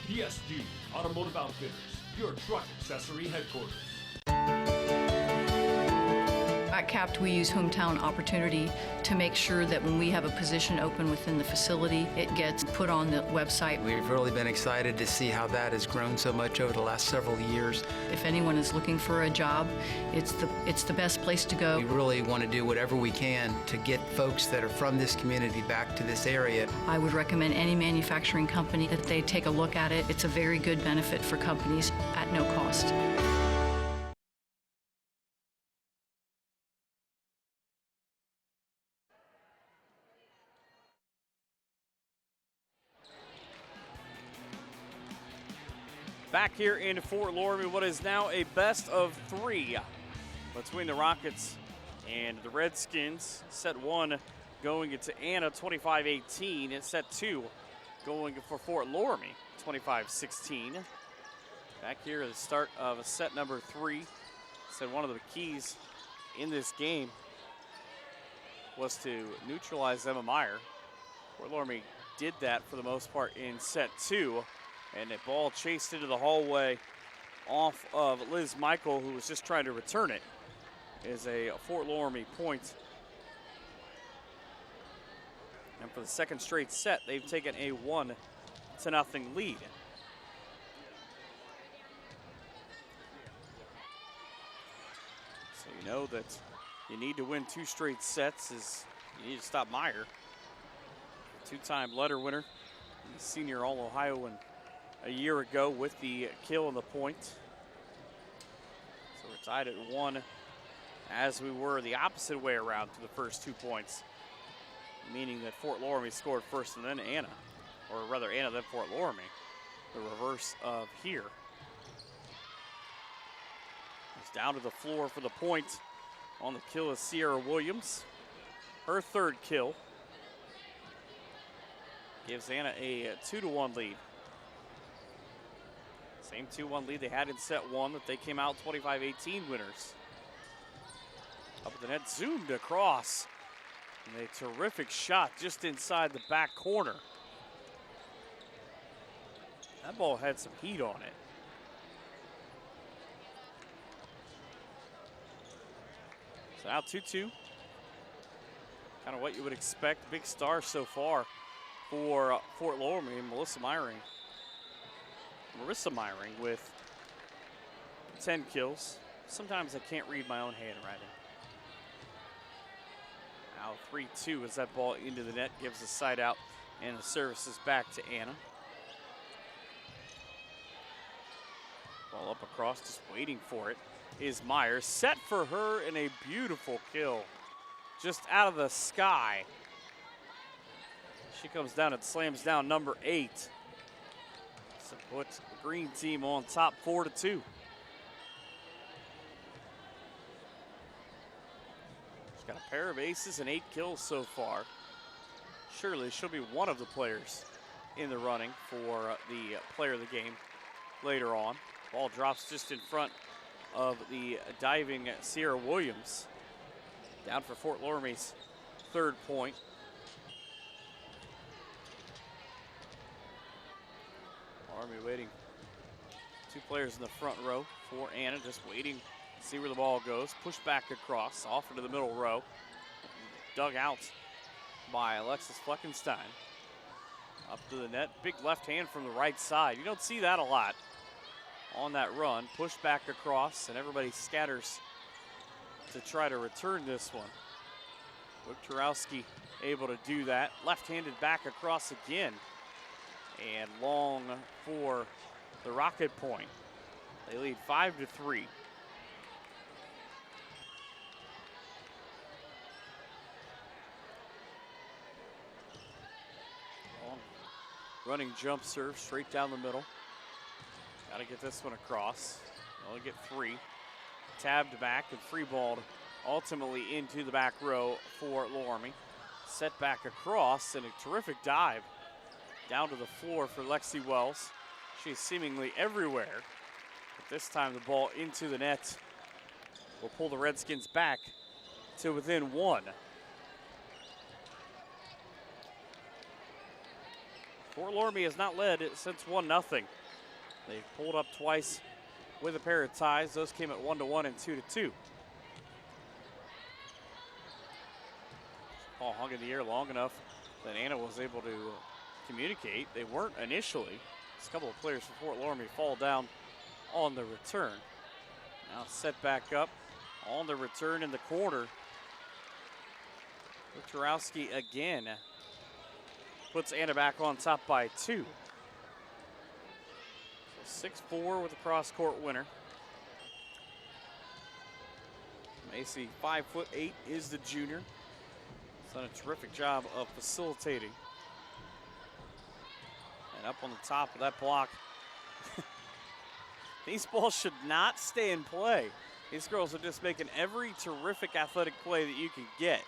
PSG Automotive Outfitters, your truck accessory headquarters. At CAPT, we use hometown opportunity to make sure that when we have a position open within the facility, it gets put on the website. We've really been excited to see how that has grown so much over the last several years. If anyone is looking for a job, it's the best place to go. We really want to do whatever we can to get folks that are from this community back to this area. I would recommend any manufacturing company that they take a look at it. It's a very good benefit for companies at no cost. Back here in Fort Loramie, what is now a best of 3 between the Rockets and the Redskins. Set 1 going into Anna, 25-18, and set 2 going for Fort Loramie, 25-16. Back here at the start of set number 3. Said one of the keys in this game was to neutralize Emma Meyer. Fort Loramie did that for the most part in set 2. And a ball chased into the hallway off of Liz Michael, who was just trying to return it, is a Fort Loramie point. And for the second straight set, they've taken a 1-0 lead. So you know that you need to win 2 straight sets, as you need to stop Meyer. 2-time letter winner, senior All-Ohioan a year ago with the kill and the point. So we're tied at 1 as we were the opposite way around to the first 2 points, meaning that Fort Loramie scored first and then Anna, or rather Anna then Fort Loramie, the reverse of here. It's down to the floor for the point. On the kill is Sierra Williams. Her 3rd kill gives Anna a 2-1 lead. Same 2-1 lead they had in set 1 that they came out 25-18 winners. Up at the net, zoomed across. And a terrific shot just inside the back corner. That ball had some heat on it. So now 2-2. Kind of what you would expect. Big star so far for Fort Loramie, Marissa Meyering with 10 kills. Sometimes I can't read my own handwriting. Now 3-2 as that ball into the net gives the side out, and the service is back to Anna. Ball up across, just waiting for it, is Meyer. Set for her, and a beautiful kill. Just out of the sky. She comes down and slams down number 8. So put the green team on top 4-2. She's got a pair of aces and 8 kills so far. Surely she'll be one of the players in the running for the player of the game later on. Ball drops just in front of the diving Sierra Williams. Down for Fort Loramie's 3rd point. Loramie waiting. 2 players in the front row for Anna, just waiting to see where the ball goes. Push back across, off into the middle row. Dug out by Alexis Fleckenstein. Up to the net, big left hand from the right side. You don't see that a lot on that run. Push back across, and everybody scatters to try to return this one. Wiktorowski able to do that. Left-handed back across again. And long for the Rocket point. They lead 5-3. Long running jump serve straight down the middle. Got to get this one across. Only get 3. Tabbed back and free balled ultimately into the back row for Loramie. Set back across and a terrific dive down to the floor for Lexi Wells. She's seemingly everywhere. But this time the ball into the net will pull the Redskins back to within 1. Fort Loramie has not led since 1-0. They've pulled up twice with a pair of ties. Those came at 1-1 and 2-2. Ball hung in the air long enough that Anna was able to communicate. They weren't initially. A couple of players from Fort Loramie fall down on the return. Now set back up on the return in the corner. Wiktorowski again puts Anna back on top by 2. 6-4 with a cross-court winner. Macy, 5'8", is the junior. He's done a terrific job of facilitating. And up on the top of that block. These balls should not stay in play. These girls are just making every terrific athletic play that you can get.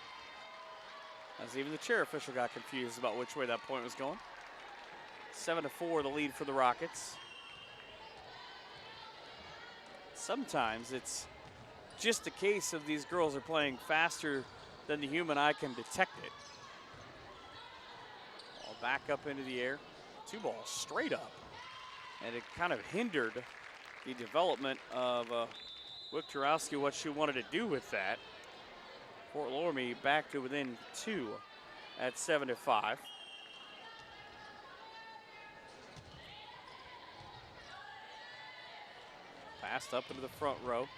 As even the chair official got confused about which way that point was going. 7-4 the lead for the Rockets. Sometimes it's just a case of these girls are playing faster than the human eye can detect it. Ball back up into the air. 2 balls straight up. And it kind of hindered the development of Wiktorowski, what she wanted to do with that. Fort Loramie back to within 2 at 7-5. Passed up into the front row.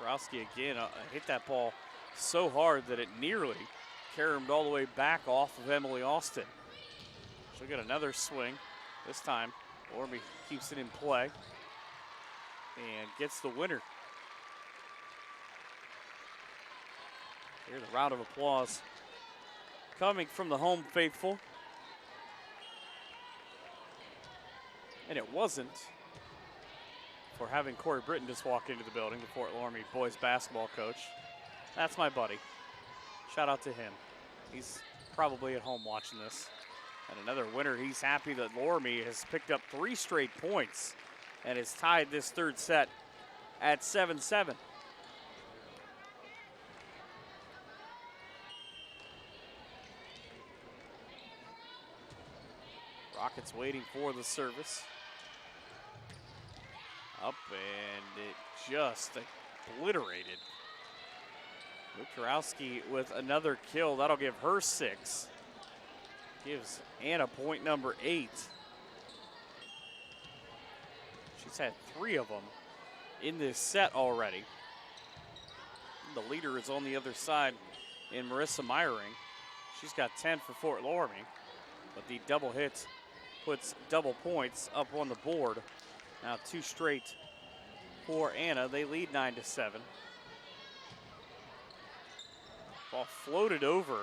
Wiktorowski again hit that ball so hard that it nearly caromed all the way back off of Emily Austin. She'll get another swing. This time, Loramie keeps it in play and gets the winner. Here's a round of applause coming from the home faithful. And it wasn't for having Corey Britton just walk into the building, the Fort Loramie boys basketball coach. That's my buddy. Shout out to him. He's probably at home watching this. And another winner. He's happy that Loramie has picked up 3 straight points and has tied this third set at 7-7. Rockets waiting for the service. Up, and it just obliterated. Wiktorowski with another kill. That'll give her 6. Gives Anna point number 8. She's had 3 of them in this set already. The leader is on the other side in Marissa Meyering. She's got 10 for Fort Loramie, but the double hit puts double points up on the board. Now 2 straight for Anna. They lead 9-7. Ball floated over.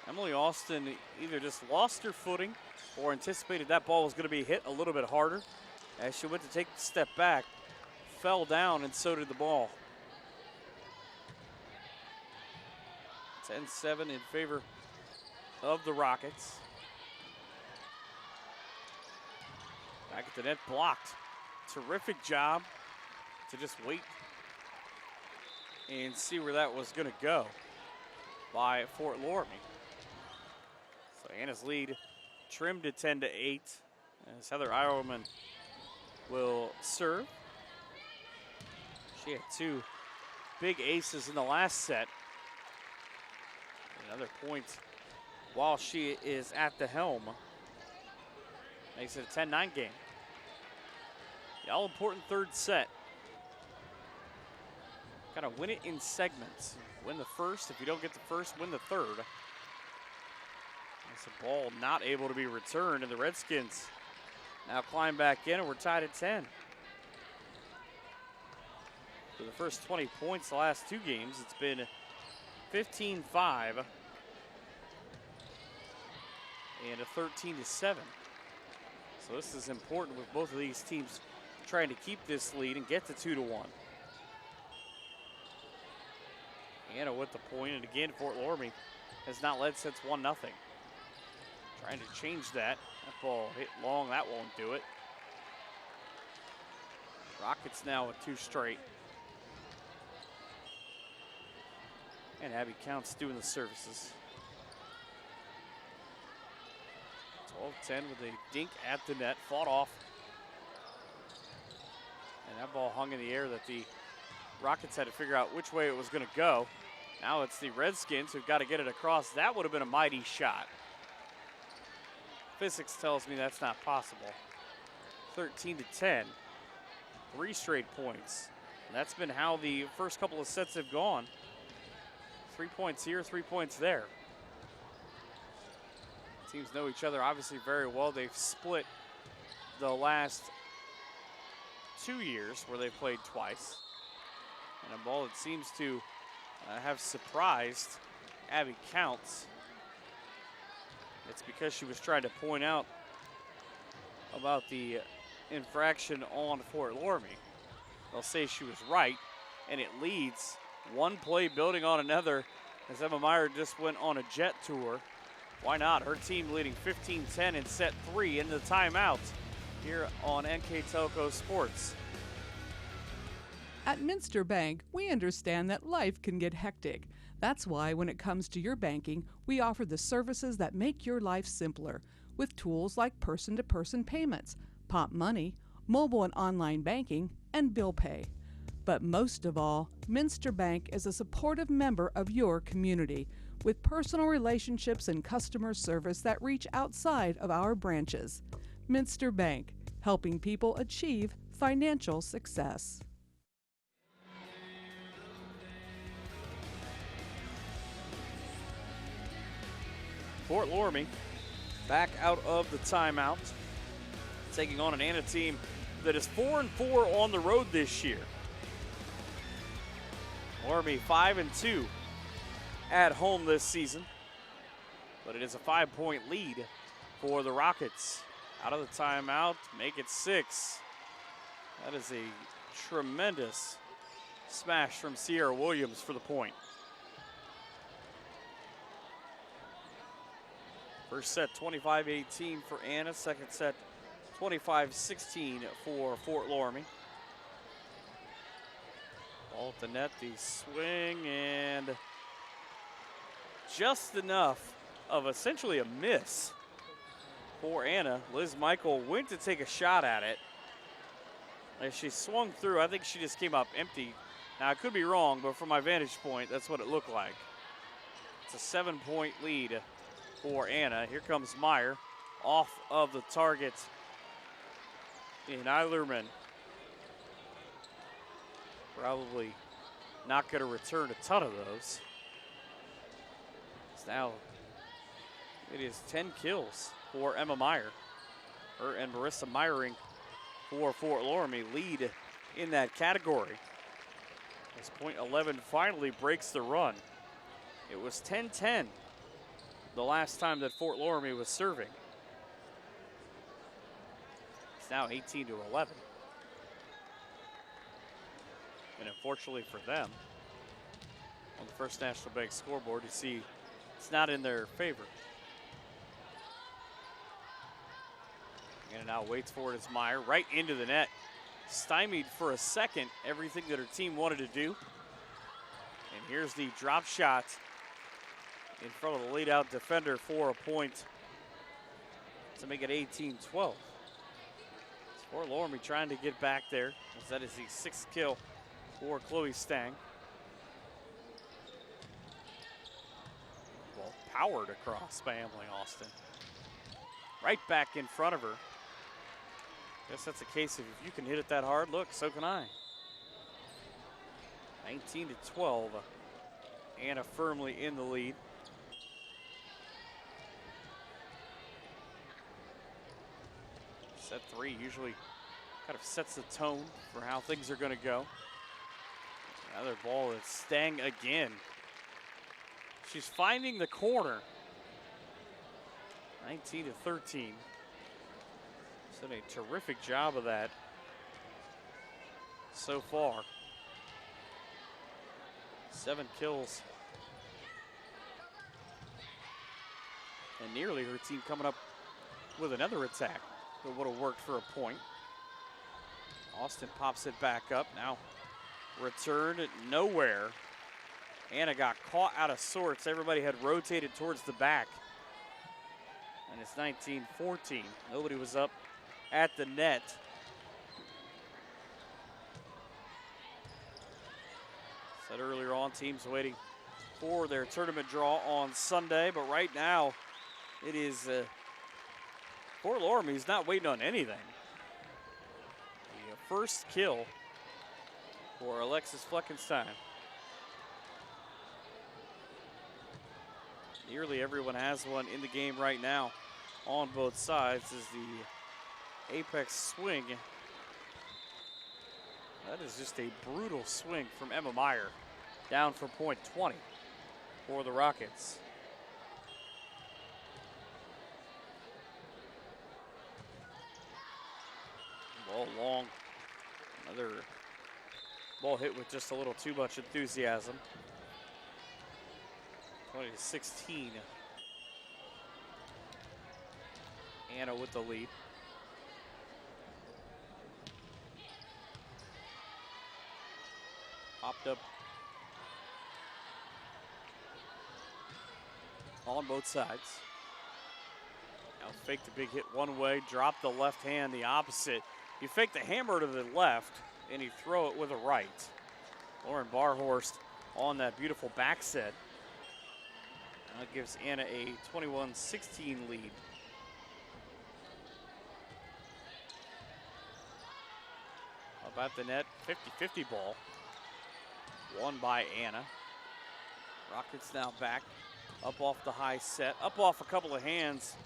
Emily Austin either just lost her footing or anticipated that ball was going to be hit a little bit harder. As she went to take the step back, fell down, and so did the ball. 10-7 in favor of the Rockets. Back at the net, blocked. Terrific job to just wait and see where that was going to go by Fort Loramie. So Anna's lead trimmed to 10-8 as Heather Eierman will serve. She had 2 big aces in the last set. Another point while she is at the helm. Makes it a 10-9 game. The all-important third set. Gotta win it in segments. Win the first. If you don't get the first, win the third. It's a ball not able to be returned, and the Redskins now climb back in, and we're tied at 10. For the first 20 points the last two games, it's been 15-5 and a 13-7. So this is important with both of these teams trying to keep this lead and get to 2-1. Anna with the point, and again, Fort Loramie has not led since 1-0. Trying to change that. That ball hit long, that won't do it. Rockets now with 2 straight. And Abby Counts doing the services. 12-10 with a dink at the net, fought off. And that ball hung in the air that the Rockets had to figure out which way it was going to go. Now it's the Redskins who've got to get it across. That would have been a mighty shot. Physics tells me that's not possible. 13-10, 3 straight points. And that's been how the first couple of sets have gone. 3 points here, 3 points there. Teams know each other obviously very well. They've split the last 2 years where they've played twice. And a ball that seems to have surprised Abby Counts. It's because she was trying to point out about the infraction on Fort Loramie. They'll say she was right, and it leads one play building on another as Emma Meyer just went on a jet tour. Why not? Her team leading 15-10 in set 3 into the timeout here on NKTelco Sports. At Minster Bank, we understand that life can get hectic. That's why when it comes to your banking, we offer the services that make your life simpler with tools like person-to-person payments, Pop Money, mobile and online banking, and bill pay. But most of all, Minster Bank is a supportive member of your community with personal relationships and customer service that reach outside of our branches. Minster Bank, helping people achieve financial success. Fort Loramie back out of the timeout, taking on an Anna team that is 4-4 on the road this year. Loramie 5-2 at home this season, but it is a 5-point lead for the Rockets. Out of the timeout, make it 6. That is a tremendous smash from Sierra Williams for the point. First set 25-18 for Anna, second set 25-16 for Fort Loramie. Ball at the net, the swing, and just enough of essentially a miss for Anna. Liz Michael went to take a shot at it. As she swung through, I think she just came up empty. Now, I could be wrong, but from my vantage point, that's what it looked like. It's a 7-point lead for Anna. Here comes Meyer off of the target in Eilerman. Probably not going to return a ton of those. So now it is 10 kills for Emma Meyer. Her and Marissa Meyering for Fort Loramie lead in that category. As point 11 finally breaks the run. It was 10-10 the last time that Fort Loramie was serving. It's now 18-11. And unfortunately for them, on the First National Bank scoreboard, you see it's not in their favor. And now waits for it as Meyer right into the net. Stymied for a second everything that her team wanted to do. And here's the drop shot in front of the lead out defender for a point to make it 18-12. Fort Loramie trying to get back there, as that is the 6th kill for Chloe Stang. Ball powered across by Emily Austin. Right back in front of her. Guess that's a case of if you can hit it that hard, look, so can I. 19-12. Anna firmly in the lead. Set 3 usually kind of sets the tone for how things are going to go. Another ball that's staying again. She's finding the corner. 19-13. She's done a terrific job of that so far. 7 kills. And nearly her team coming up with another attack that would have worked for a point. Austin pops it back up. Now returned nowhere. Anna got caught out of sorts. Everybody had rotated towards the back. And it's 19-14. Nobody was up at the net. Said earlier on, teams waiting for their tournament draw on Sunday, but right now it is Fort Loramie's not waiting on anything. The first kill for Alexis Fleckenstein. Nearly everyone has one in the game right now on both sides as the apex swing. That is just a brutal swing from Emma Meyer. Down for point 20 for the Rockets. Ball long. Another ball hit with just a little too much enthusiasm. 20-16. Anna with the lead. Popped up on both sides. Now fake the big hit one way, drop the left hand the opposite. You fake the hammer to the left and you throw it with a right. Lauren Barhorst on that beautiful back set. That gives Anna a 21-16 lead. How about the net? 50-50 ball. Won by Anna. Rockets now back. Up off the high set. Up off a couple of hands.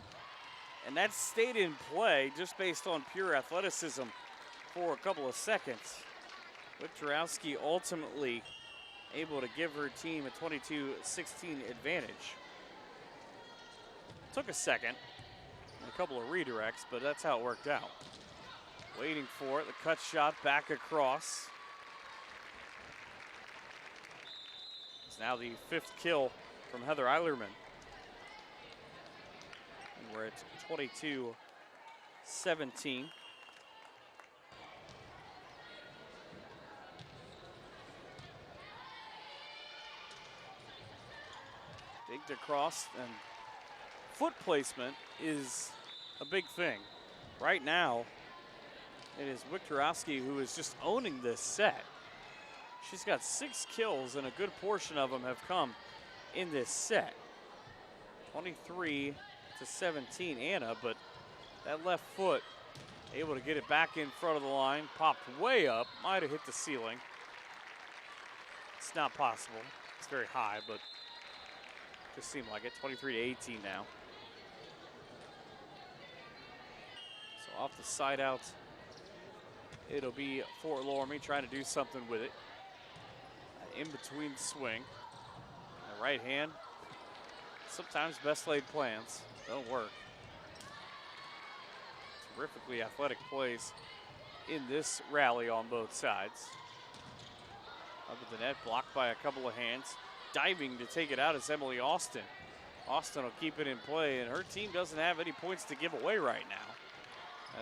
And that stayed in play just based on pure athleticism for a couple of seconds. Wiktorowski ultimately able to give her team a 22-16 advantage. Took a second, and a couple of redirects, but that's how it worked out. Waiting for it, the cut shot back across. It's now the 5th kill from Heather Eilerman. And we're at 22-17. Digged across, and foot placement is a big thing. Right now, it is Wiktorowski who is just owning this set. She's got 6 kills, and a good portion of them have come in this set. 23-17 Anna, but that left foot able to get it back in front of the line, popped way up, might have hit the ceiling. It's not possible. It's very high, but just seemed like it. 23-18 now. So off the side out, it'll be Fort Loramie trying to do something with it. An in-between swing. The right hand. Sometimes best laid plans don't work. Terrifically athletic plays in this rally on both sides. Up at the net, blocked by a couple of hands. Diving to take it out is Emily Austin. Austin will keep it in play, and her team doesn't have any points to give away right now.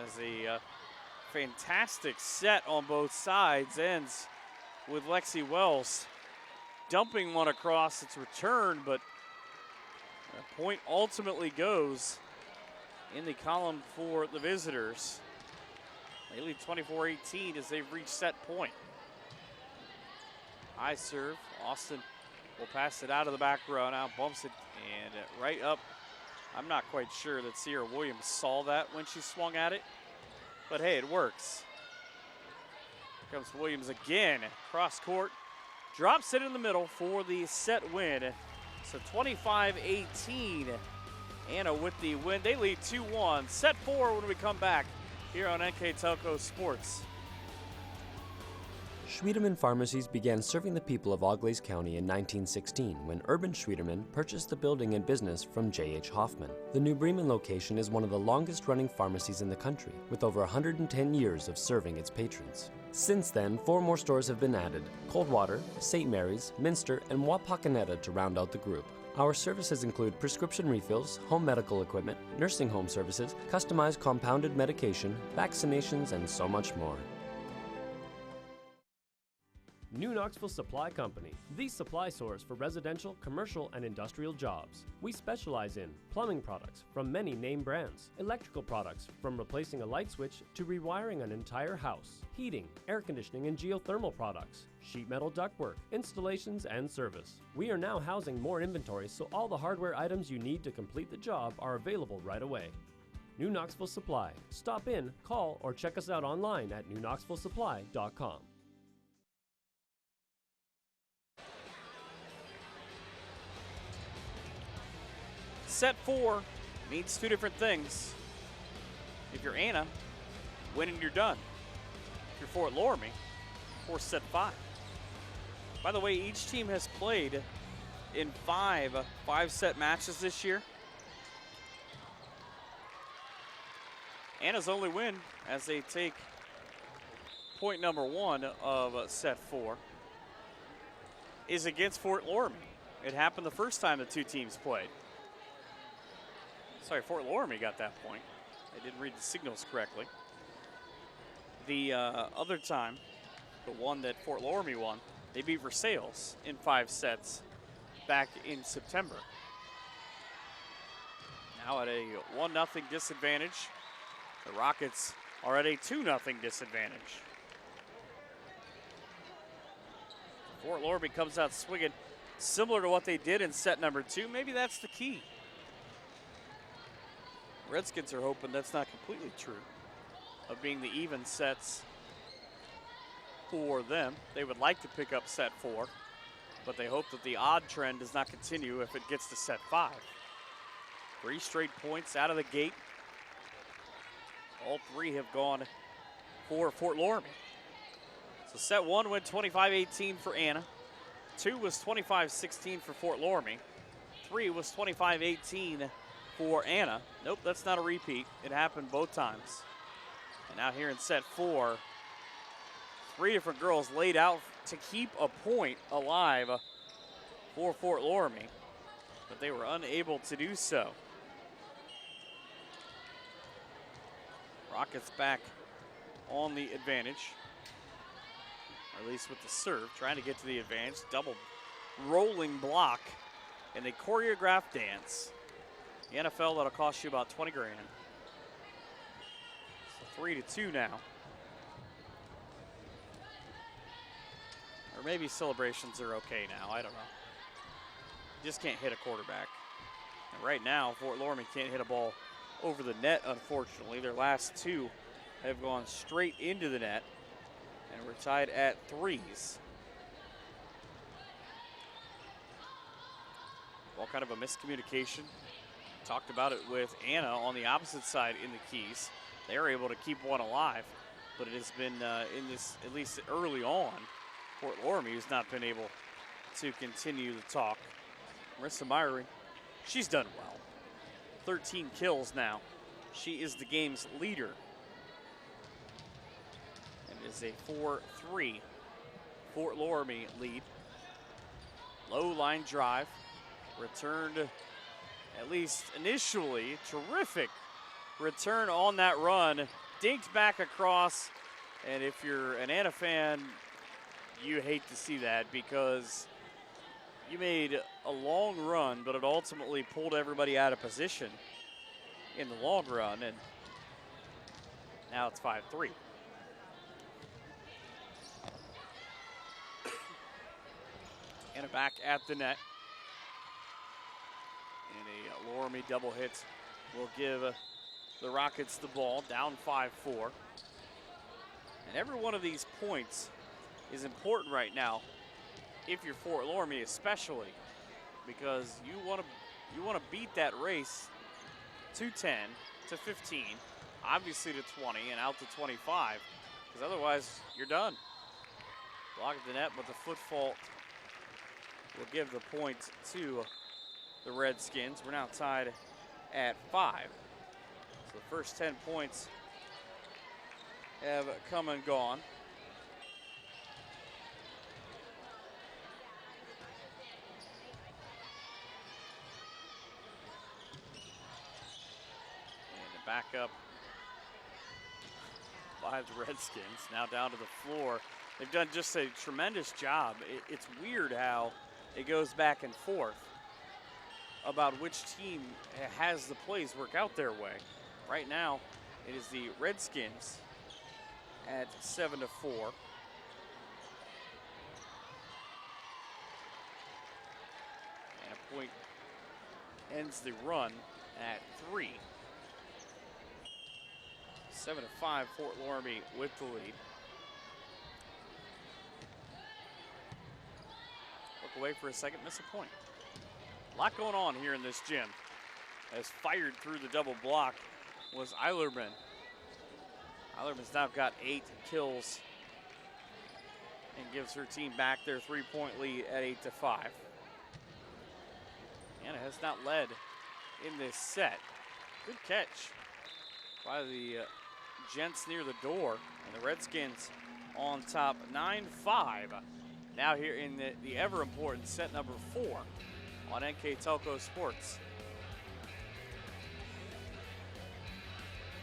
As a fantastic set on both sides ends with Lexi Wells dumping one across its return, but the point ultimately goes in the column for the visitors. They lead 24-18 as they've reached set point. High serve, Austin will pass it out of the back row. Now bumps it and right up. I'm not quite sure that Sierra Williams saw that when she swung at it, but hey, it works. Here comes Williams again, cross court, drops it in the middle for the set win. So 25-18, Anna with the win. They lead 2-1. Set 4 when we come back here on NKTelco Sports. Schwiedemann Pharmacies began serving the people of Auglaize County in 1916 when Urban Schwiedemann purchased the building and business from J.H. Hoffman. The New Bremen location is one of the longest-running pharmacies in the country, with over 110 years of serving its patrons. Since then, 4 more stores have been added: Coldwater, St. Mary's, Minster, and Wapakoneta to round out the group. Our services include prescription refills, home medical equipment, nursing home services, customized compounded medication, vaccinations, and so much more. New Knoxville Supply Company, the supply source for residential, commercial, and industrial jobs. We specialize in plumbing products from many name brands, electrical products from replacing a light switch to rewiring an entire house, heating, air conditioning, and geothermal products, sheet metal ductwork, installations, and service. We are now housing more inventory, so all the hardware items you need to complete the job are available right away. New Knoxville Supply. Stop in, call, or check us out online at newknoxvillesupply.com. Set 4 means 2 different things. If you're Anna, win and you're done. If you're Fort Loramie, for set 5. By the way, each team has played in 5 5-set matches this year. Anna's only win as they take point number 1 of set 4 is against Fort Loramie. It happened the first time the 2 teams played. Sorry, Fort Loramie got that point. I didn't read the signals correctly. The other time, the one that Fort Loramie won, they beat Versailles in 5 sets back in September. Now at a 1-0 disadvantage, the Rockets are at a 2-0 disadvantage. Fort Loramie comes out swinging similar to what they did in set number 2. Maybe that's the key. Redskins are hoping that's not completely true of being the even sets for them. They would like to pick up set 4, but they hope that the odd trend does not continue if it gets to set 5. 3 straight points out of the gate. All 3 have gone for Fort Loramie. So set 1 went 25-18 for Anna. 2 was 25-16 for Fort Loramie. 3 was 25-18 for Anna. Nope, that's not a repeat. It happened both times. And now here in set 4, 3 different girls laid out to keep a point alive for Fort Loramie, but they were unable to do so. Rockets back on the advantage, or at least with the serve, trying to get to the advantage. Double rolling block and a choreographed dance. The NFL, that'll cost you about 20 grand. So 3-2 now. Or maybe celebrations are okay now, I don't know. Just can't hit a quarterback. And right now, Fort Loramie can't hit a ball over the net, unfortunately. Their last 2 have gone straight into the net, and we're tied at 3s. All kind of a miscommunication. Talked about it with Anna on the opposite side in the Keys. They were able to keep one alive, but it has been in this, at least early on, Fort Loramie has not been able to continue the talk. Marissa Myrie, she's done well. 13 kills now. She is the game's leader. And is a 4-3 Fort Loramie lead. Low line drive, returned at least initially, terrific return on that run. Dinked back across, and if you're an Anna fan, you hate to see that because you made a long run, but it ultimately pulled everybody out of position in the long run, and now it's 5-3. And back at the net. And a Loramie double hit will give the Rockets the ball, down 5-4. And every one of these points is important right now, if you're Fort Loramie especially, because you want to beat that race to 10, to 15, obviously to 20, and out to 25, because otherwise you're done. Block at the net, but the foot fault will give the point to the Redskins. We're now tied at 5. So the first 10 points have come and gone. And back up by the Redskins, now down to the floor. They've done just a tremendous job. It's weird how it goes back and forth about which team has the plays work out their way. Right now, it is the Redskins at 7-4. And a point ends the run at 3. 7-5, Fort Loramie with the lead. Look away for a second, miss a point. A lot going on here in this gym. As fired through the double block was Eilerman. Eilerman's now got 8 kills and gives her team back their 3-point lead at 8-5. Anna has not led in this set. Good catch by the Gents near the door, and the Redskins on top 9-5. Now here in the ever important set number 4 on NKTelco Sports.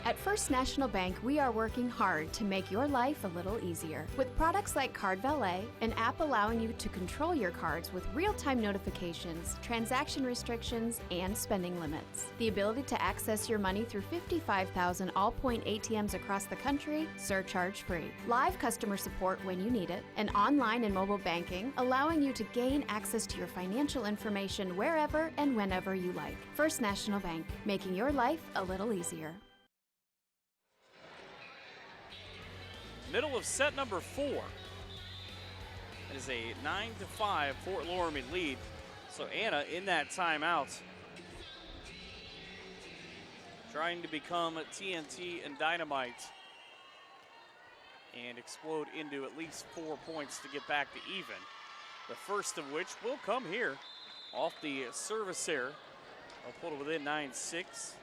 At First National Bank, we are working hard to make your life a little easier. With products like Card Valet, an app allowing you to control your cards with real-time notifications, transaction restrictions, and spending limits. The ability to access your money through 55,000 all-point ATMs across the country, surcharge-free. Live customer support when you need it, and online and mobile banking, allowing you to gain access to your financial information wherever and whenever you like. First National Bank, making your life a little easier. Middle of set number 4. It is a 9-5 Fort Loramie lead. So Anna in that timeout, trying to become TNT and Dynamite and explode into at least 4 points to get back to even. The first of which will come here off the service error. I'll pull it within 9-6.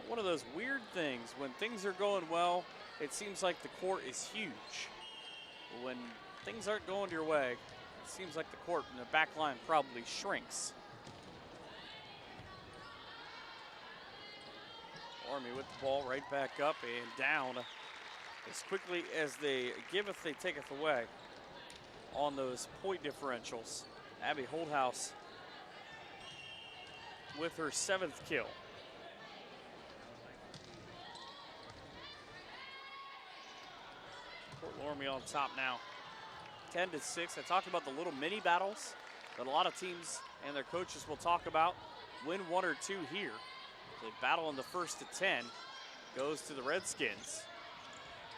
One of those weird things, when things are going well, it seems like the court is huge. When things aren't going your way, it seems like the court in the back line probably shrinks. Army with the ball right back up and down as quickly as they giveth, they taketh away on those point differentials. Abby Holdhouse with her 7th kill. Fort Loramie on top now, 10-6. I talked about the little mini battles that a lot of teams and their coaches will talk about. Win 1 or 2 here. They battle in the first to 10. Goes to the Redskins.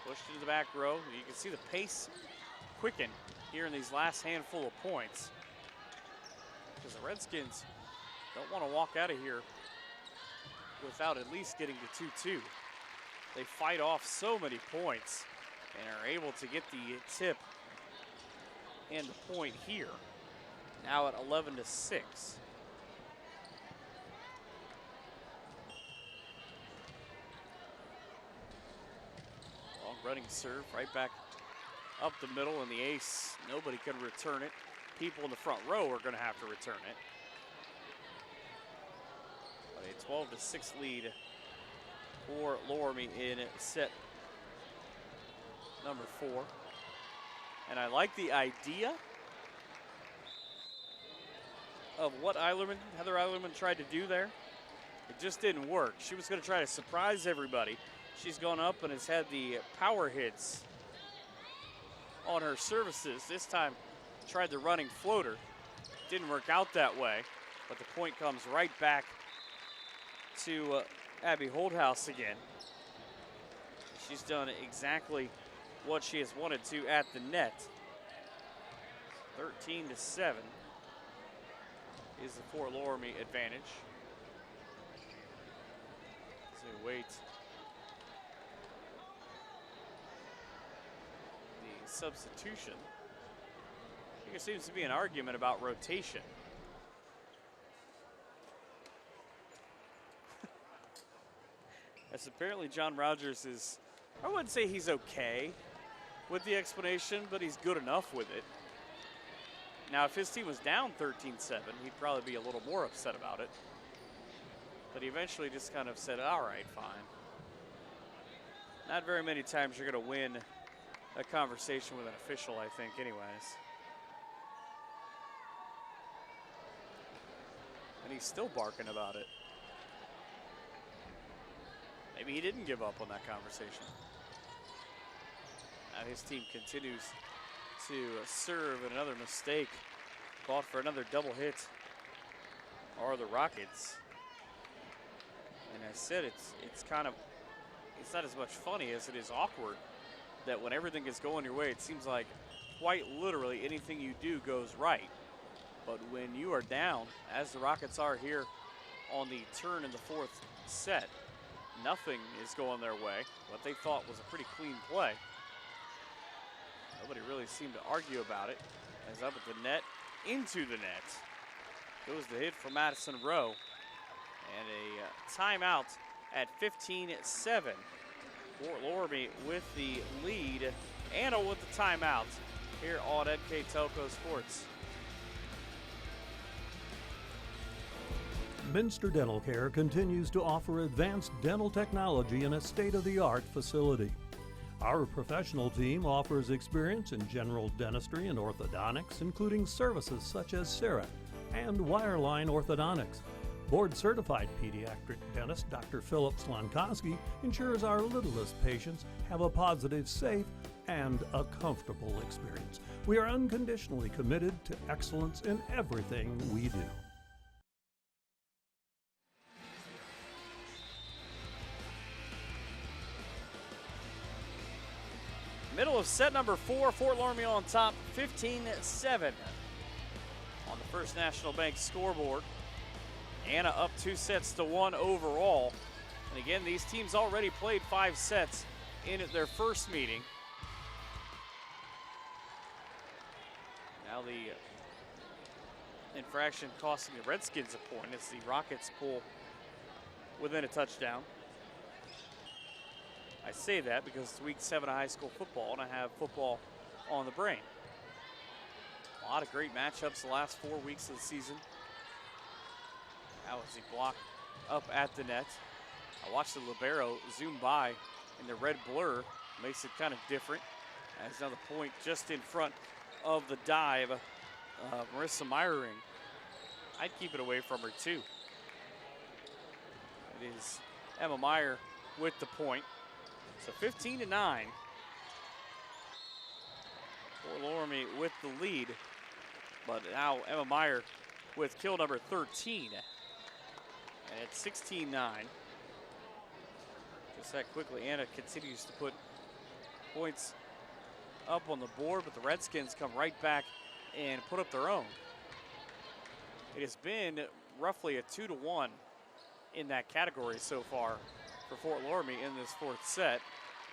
Pushed into the back row. You can see the pace quicken here in these last handful of points, because the Redskins don't want to walk out of here without at least getting to 2-2. They fight off so many points and are able to get the tip and the point here. Now at 11-6. Long running serve right back up the middle, and the ace, nobody can return it. People in the front row are going to have to return it. But a 12-6 lead for Loramie in set number 4. And I like the idea of what Heather Eilerman tried to do there. It just didn't work. She was going to try to surprise everybody. She's gone up and has had the power hits on her services. This time tried the running floater. Didn't work out that way, but the point comes right back to Abby Holdhouse again. She's done exactly what she has wanted to at the net. 13-7 is the Fort Loramie advantage. So wait. The substitution. There seems to be an argument about rotation. As apparently John Rogers is, I wouldn't say he's okay with the explanation, but he's good enough with it. Now, if his team was down 13-7, he'd probably be a little more upset about it. But he eventually just kind of said, all right, fine. Not very many times you're going to win a conversation with an official, I think, anyways. And he's still barking about it. Maybe he didn't give up on that conversation. Now his team continues to serve, and another mistake. Called for another double hit are the Rockets. And I said it's not as much funny as it is awkward that when everything is going your way, it seems like quite literally anything you do goes right. But when you are down, as the Rockets are here on the turn in the fourth set, nothing is going their way. What they thought was a pretty clean play. Nobody really seemed to argue about it. As up at the net, into the net. Goes the hit for Madison Rowe. And a timeout at 15-7. Fort Loramie with the lead. Anna with the timeout here on NKTelco Sports. Minster Dental Care continues to offer advanced dental technology in a state-of-the-art facility. Our professional team offers experience in general dentistry and orthodontics, including services such as CEREC and wireline orthodontics. Board-certified pediatric dentist Dr. Philip Slonkowski ensures our littlest patients have a positive, safe, and a comfortable experience. We are unconditionally committed to excellence in everything we do. Middle of set number 4, Fort Loramie on top, 15-7 on the First National Bank scoreboard. Anna up 2-1 overall. And again, these teams already played 5 sets in their first meeting. Now the infraction costing the Redskins a point as the Rockets pull within a touchdown. I say that because it's week 7 of high school football and I have football on the brain. A lot of great matchups the last 4 weeks of the season. Now as he blocked up at the net. I watched the libero zoom by in the red blur. Makes it kind of different. As now the point just in front of the dive. Marissa Meyering. I'd keep it away from her too. It is Emma Meyer with the point. So 15-9. Fort Loramie with the lead. But now Emma Meyer with kill number 13. And it's 16-9. Just that quickly, Anna continues to put points up on the board, but the Redskins come right back and put up their own. It has been roughly a 2-1 in that category so far for Fort Loramie in this fourth set.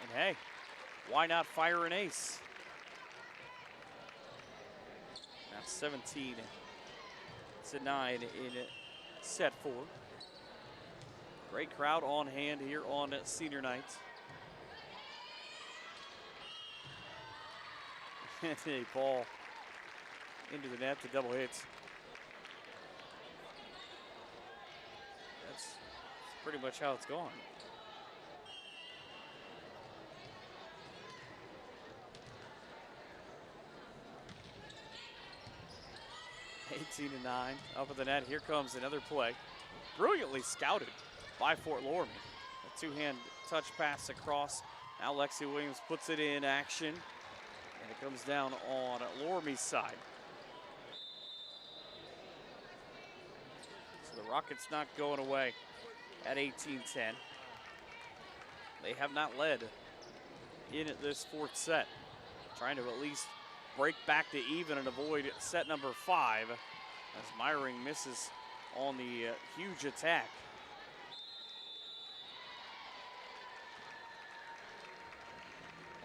And hey, why not fire an ace? Now 17-9 in set 4. Great crowd on hand here on senior night. And a ball into the net, the double hit. That's pretty much how it's gone. (18-9) up at the net. Here comes another play. Brilliantly scouted by Fort Loramie. A two-hand touch pass across. Now Lexi Williams puts it in action. And it comes down on Loramie's side. Rockets not going away at 18-10. They have not led in this fourth set. Trying to at least break back to even and avoid set number 5 as Meyering misses on the huge attack.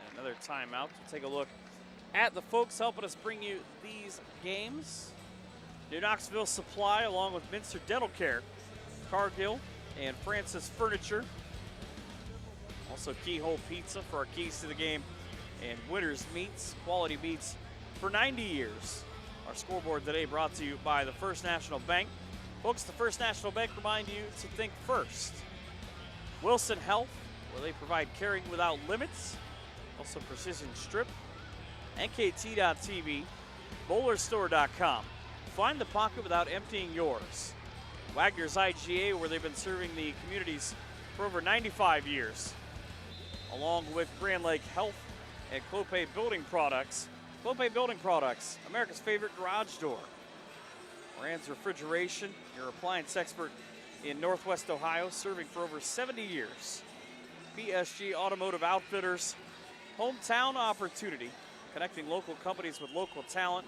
And another timeout. We'll take a look at the folks helping us bring you these games. New Knoxville Supply, along with Minster Dental Care, Cargill, and Francis Furniture. Also Keyhole Pizza for our keys to the game, and Winners Meats, quality meats for 90 years. Our scoreboard today brought to you by the First National Bank. Folks, the First National Bank remind you to think first. Wilson Health, where they provide caring without limits. Also Precision Strip, NKT.TV, BowlerStore.com. Find the pocket without emptying yours. Wagner's IGA, where they've been serving the communities for over 95 years. Along with Grand Lake Health and Clopay Building Products. Clopay Building Products, America's favorite garage door. Moran's Refrigeration, your appliance expert in Northwest Ohio, serving for over 70 years. PSG Automotive Outfitters, hometown opportunity, connecting local companies with local talent.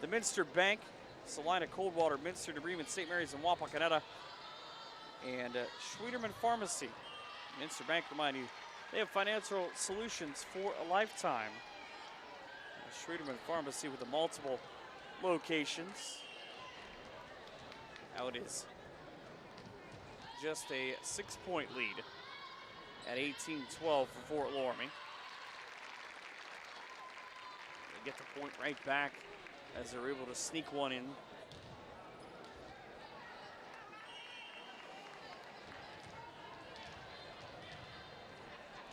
The Minster Bank, Salina Coldwater, Minster, New Bremen, St. Mary's, and Wapakoneta. And Schwieterman Pharmacy. Minster Bank remind you, they have financial solutions for a lifetime. Schwieterman Pharmacy with the multiple locations. Now it is just a 6-point lead at 18-12 for Fort Loramie. They get the point right back as they're able to sneak one in.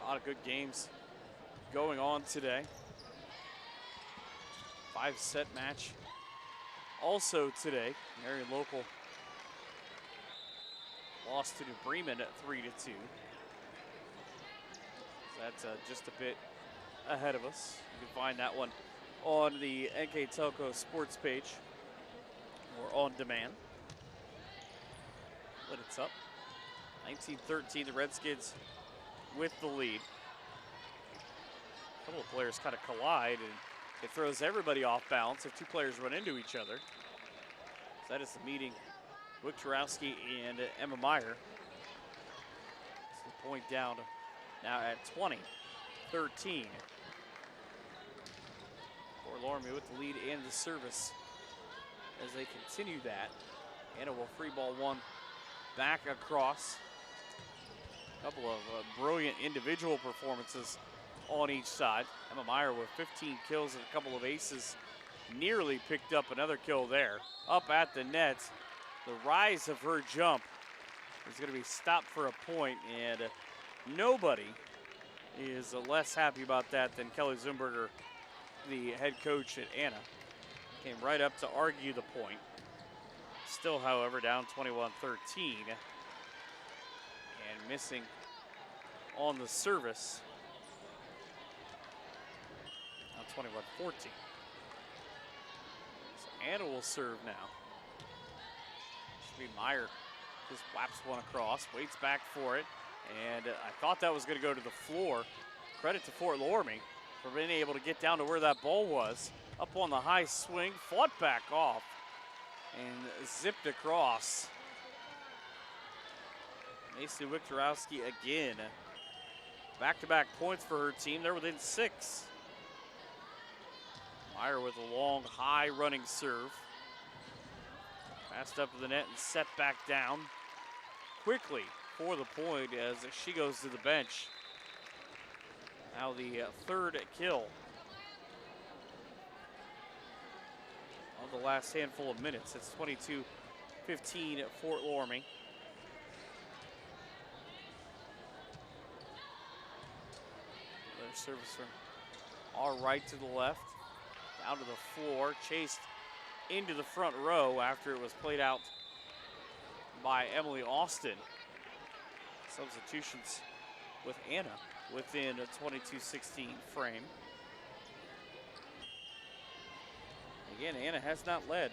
A lot of good games going on today. 5-set match also today. Marion Local lost to New Bremen at 3-2. That's just a bit ahead of us. You can find that one on the NKTelco sports page or on demand. But it's up. 19-13, the Redskins with the lead. A couple of players kind of collide, and it throws everybody off balance if two players run into each other. So that is the meeting. Wiktorowski and Emma Meyer. So the point down now at 20-13. Fort Loramie with the lead and the service as they continue that. Anna will free ball one back across. A couple of brilliant individual performances on each side. Emma Meyer with 15 kills and a couple of aces. Nearly picked up another kill there. Up at the net. The rise of her jump is going to be stopped for a point, and nobody is less happy about that than Kelly Zumberger, the head coach at Anna. Came right up to argue the point. Still, however, down 21-13 and missing on the service. Now 21-14. So Anna will serve now. Should be Meyer. Just whaps one across, waits back for it, and I thought that was going to go to the floor. Credit to Fort Loramie for being able to get down to where that ball was. Up on the high swing, fought back off, and zipped across. Macy Wiktorowski again. Back-to-back points for her team. They're within 6. Meyer with a long, high running serve. Passed up to the net and set back down quickly for the point as she goes to the bench. Now the third kill of the last handful of minutes. It's 22-15 at Fort Loramie. Another service from all right to the left, down to the floor, chased into the front row after it was played out by Emily Austin. Substitutions with Anna within a 22-16 frame. Again, Anna has not led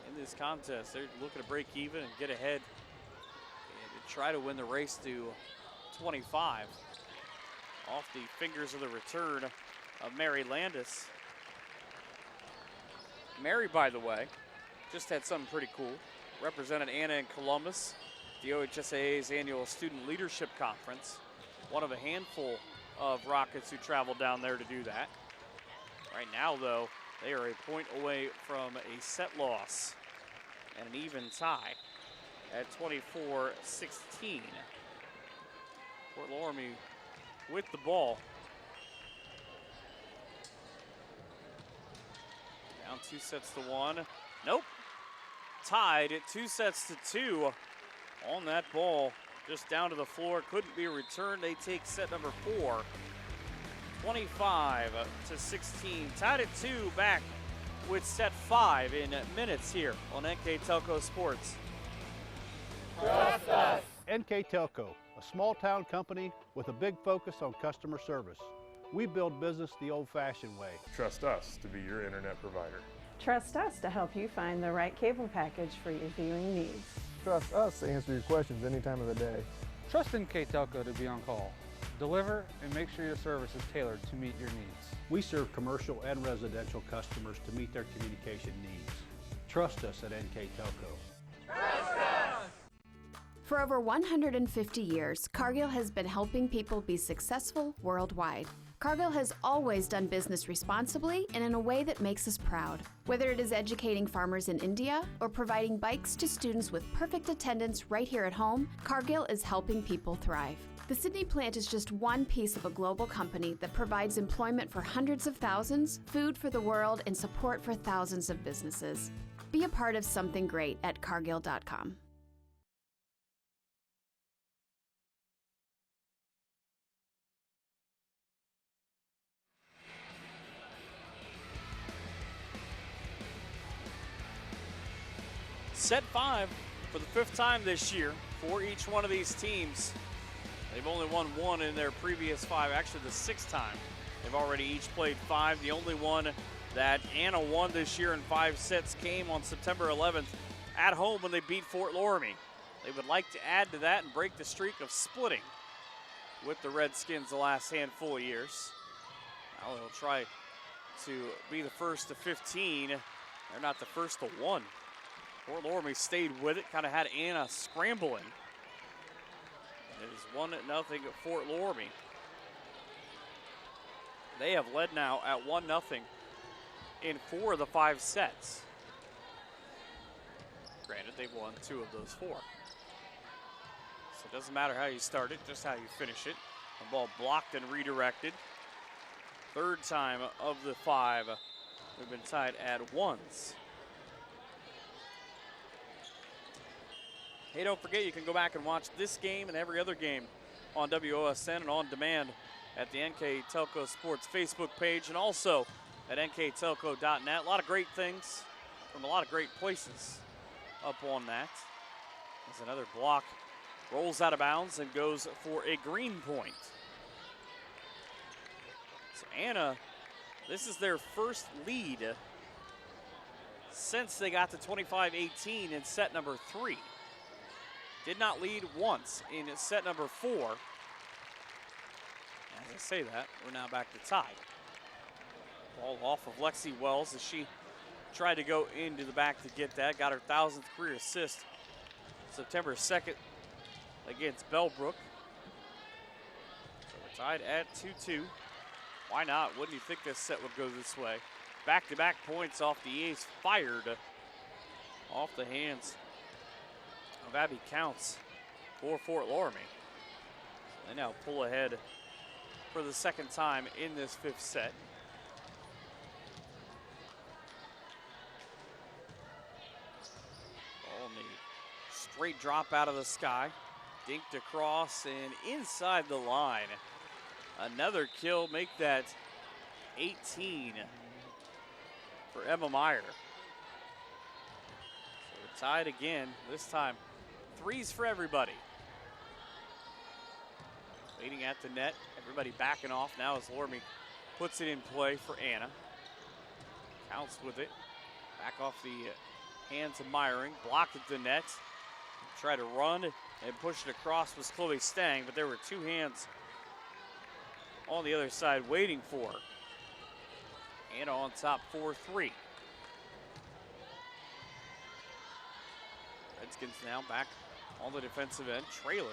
in this contest. They're looking to break even and get ahead and to try to win the race to 25. Off the fingers of the return of Mary Landis. Mary, by the way, just had something pretty cool. Represented Anna in Columbus, the OHSAA's annual Student Leadership Conference. One of a handful of Rockets who traveled down there to do that. Right now, though, they are a point away from a set loss and an even tie at 24-16. Fort Loramie with the ball. Down 2-1. Nope. Tied at 2-2 on that ball. Just down to the floor. Couldn't be returned. They take set number 4. 25-16. Tied at 2 back with set 5 in minutes here on NKTelco Sports. Trust us. NKTelco, a small town company with a big focus on customer service. We build business the old-fashioned way. Trust us to be your internet provider. Trust us to help you find the right cable package for your viewing needs. Trust us to answer your questions any time of the day. Trust NKTelco to be on call. Deliver and make sure your service is tailored to meet your needs. We serve commercial and residential customers to meet their communication needs. Trust us at NKTelco. Trust us! For over 150 years, Cargill has been helping people be successful worldwide. Cargill has always done business responsibly and in a way that makes us proud. Whether it is educating farmers in India or providing bikes to students with perfect attendance right here at home, Cargill is helping people thrive. The Sydney plant is just one piece of a global company that provides employment for hundreds of thousands, food for the world, and support for thousands of businesses. Be a part of something great at Cargill.com. Set 5 for the 5th time this year for each one of these teams. They've only won 1 in their previous 5, actually the 6th time. They've already each played 5. The only one that Anna won this year in 5 sets came on September 11th at home when they beat Fort Loramie. They would like to add to that and break the streak of splitting with the Redskins the last handful of years. Now they'll try to be the first to 15. They're not the first to 1. Fort Loramie stayed with it, kind of had Anna scrambling. It is 1-0 Fort Loramie. They have led now at 1-0 in 4 of the 5 sets. Granted, they've won 2 of those 4. So it doesn't matter how you start it, just how you finish it. The ball blocked and redirected. 3rd time of the 5. We've been tied at 1s. Hey, don't forget you can go back and watch this game and every other game on WOSN and on demand at the NKTelco Sports Facebook page and also at nktelco.net. A lot of great things from a lot of great places up on that. As another block rolls out of bounds and goes for a green point. So Anna, this is their first lead since they got to 25-18 in set number 3. Did not lead once in set number 4. As I say that, we're now back to tie. Ball off of Lexi Wells as she tried to go into the back to get that. Got her 1,000th career assist September 2nd against Bellbrook. So we're tied at 2-2. Why not? Wouldn't you think this set would go this way? Back-to-back points off the ace, fired off the hands of Abby Counts for Fort Loramie. They now pull ahead for the 2nd time in this 5th set. Ball in the straight drop out of the sky. Dinked across and inside the line. Another kill, make that 18 for Emma Meyer. So we're tied again, this time 3s for everybody. Waiting at the net, everybody backing off now as Loramie puts it in play for Anna. Counts with it, back off the Hand to Myring, blocked at the net. Tried to run and push it across was Chloe Stang, but there were two hands on the other side waiting for her. Anna on top 4-3. Redskins now back on the defensive end, trailing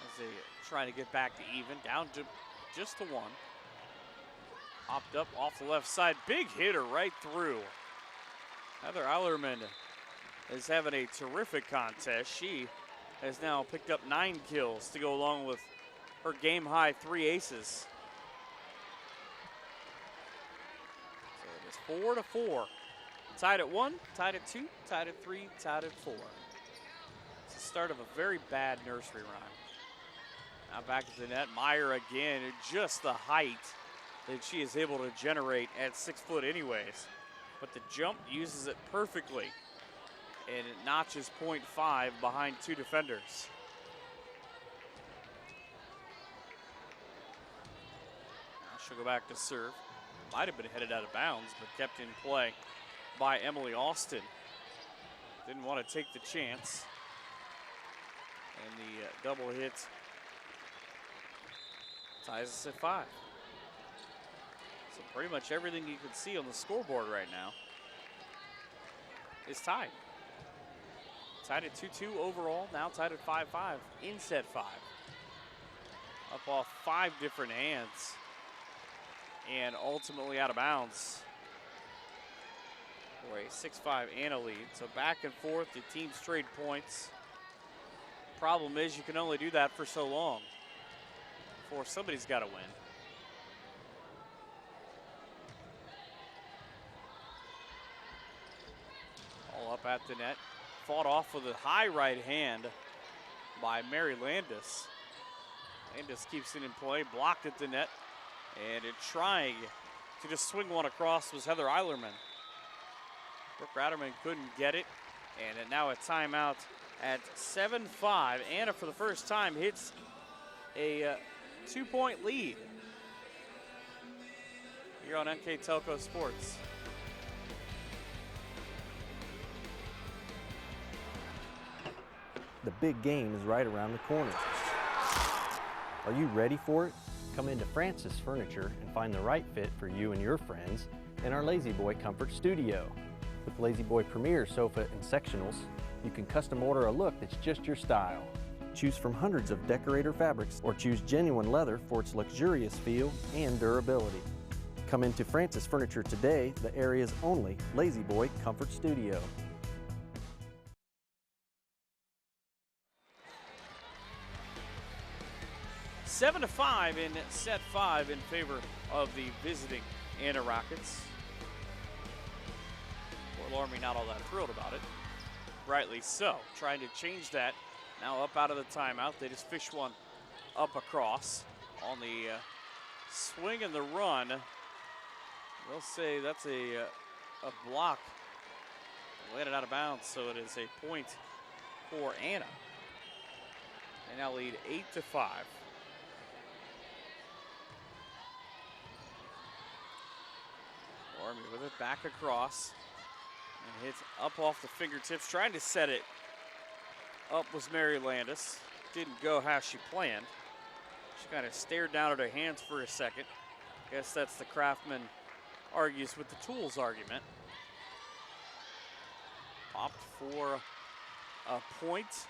as they try to get back to even, down to just to one. Hopped up off the left side, big hitter right through. Heather Eilerman is having a terrific contest. She has now picked up 9 kills to go along with her game high 3 aces. So it is 4-4. Tied at 1, tied at 2, tied at 3, tied at 4. It's the start of a very bad nursery rhyme. Now back to the net, Meyer again, just the height that she is able to generate at 6 foot anyways. But the jump uses it perfectly, and it notches .5 behind 2 defenders. Now she'll go back to serve. Might have been headed out of bounds, but kept in play by Emily Austin. Didn't want to take the chance. And the double hit ties us at 5. So pretty much everything you can see on the scoreboard right now is tied. Tied at 2-2 overall, now tied at 5-5 in set 5. Up off 5 different hands and ultimately out of bounds for a 6-5 Anna lead. So back and forth, the teams trade points. Problem is you can only do that for so long before somebody's got to win. All up at the net. Fought off with a high right hand by Mary Landis. Landis keeps it in play, blocked at the net, and trying to just swing one across was Heather Eilerman. Brooke Ratterman couldn't get it, and now a timeout at 7-5. Anna, for the first time, hits a 2-point lead here on NKTelco Sports. The big game is right around the corner. Are you ready for it? Come into Francis Furniture and find the right fit for you and your friends in our Lazy Boy Comfort Studio. With Lazy Boy Premier sofa and sectionals, you can custom order a look that's just your style. Choose from hundreds of decorator fabrics or choose genuine leather for its luxurious feel and durability. Come into Francis Furniture today, the area's only Lazy Boy Comfort Studio. 7-5 in set 5 in favor of the visiting Anna Rockets. Fort Loramie not all that thrilled about it. Rightly so. Trying to change that. Now up out of the timeout. They just fish one up across on the swing and the run. They'll say that's a block. Landed out of bounds, so it is a point for Anna. They now lead 8-5. Loramie with it back across and hits up off the fingertips. Trying to set it up was Mary Landis. Didn't go how she planned. She kind of stared down at her hands for a second. Guess that's the Craftsman argues with the tools argument. Popped for a point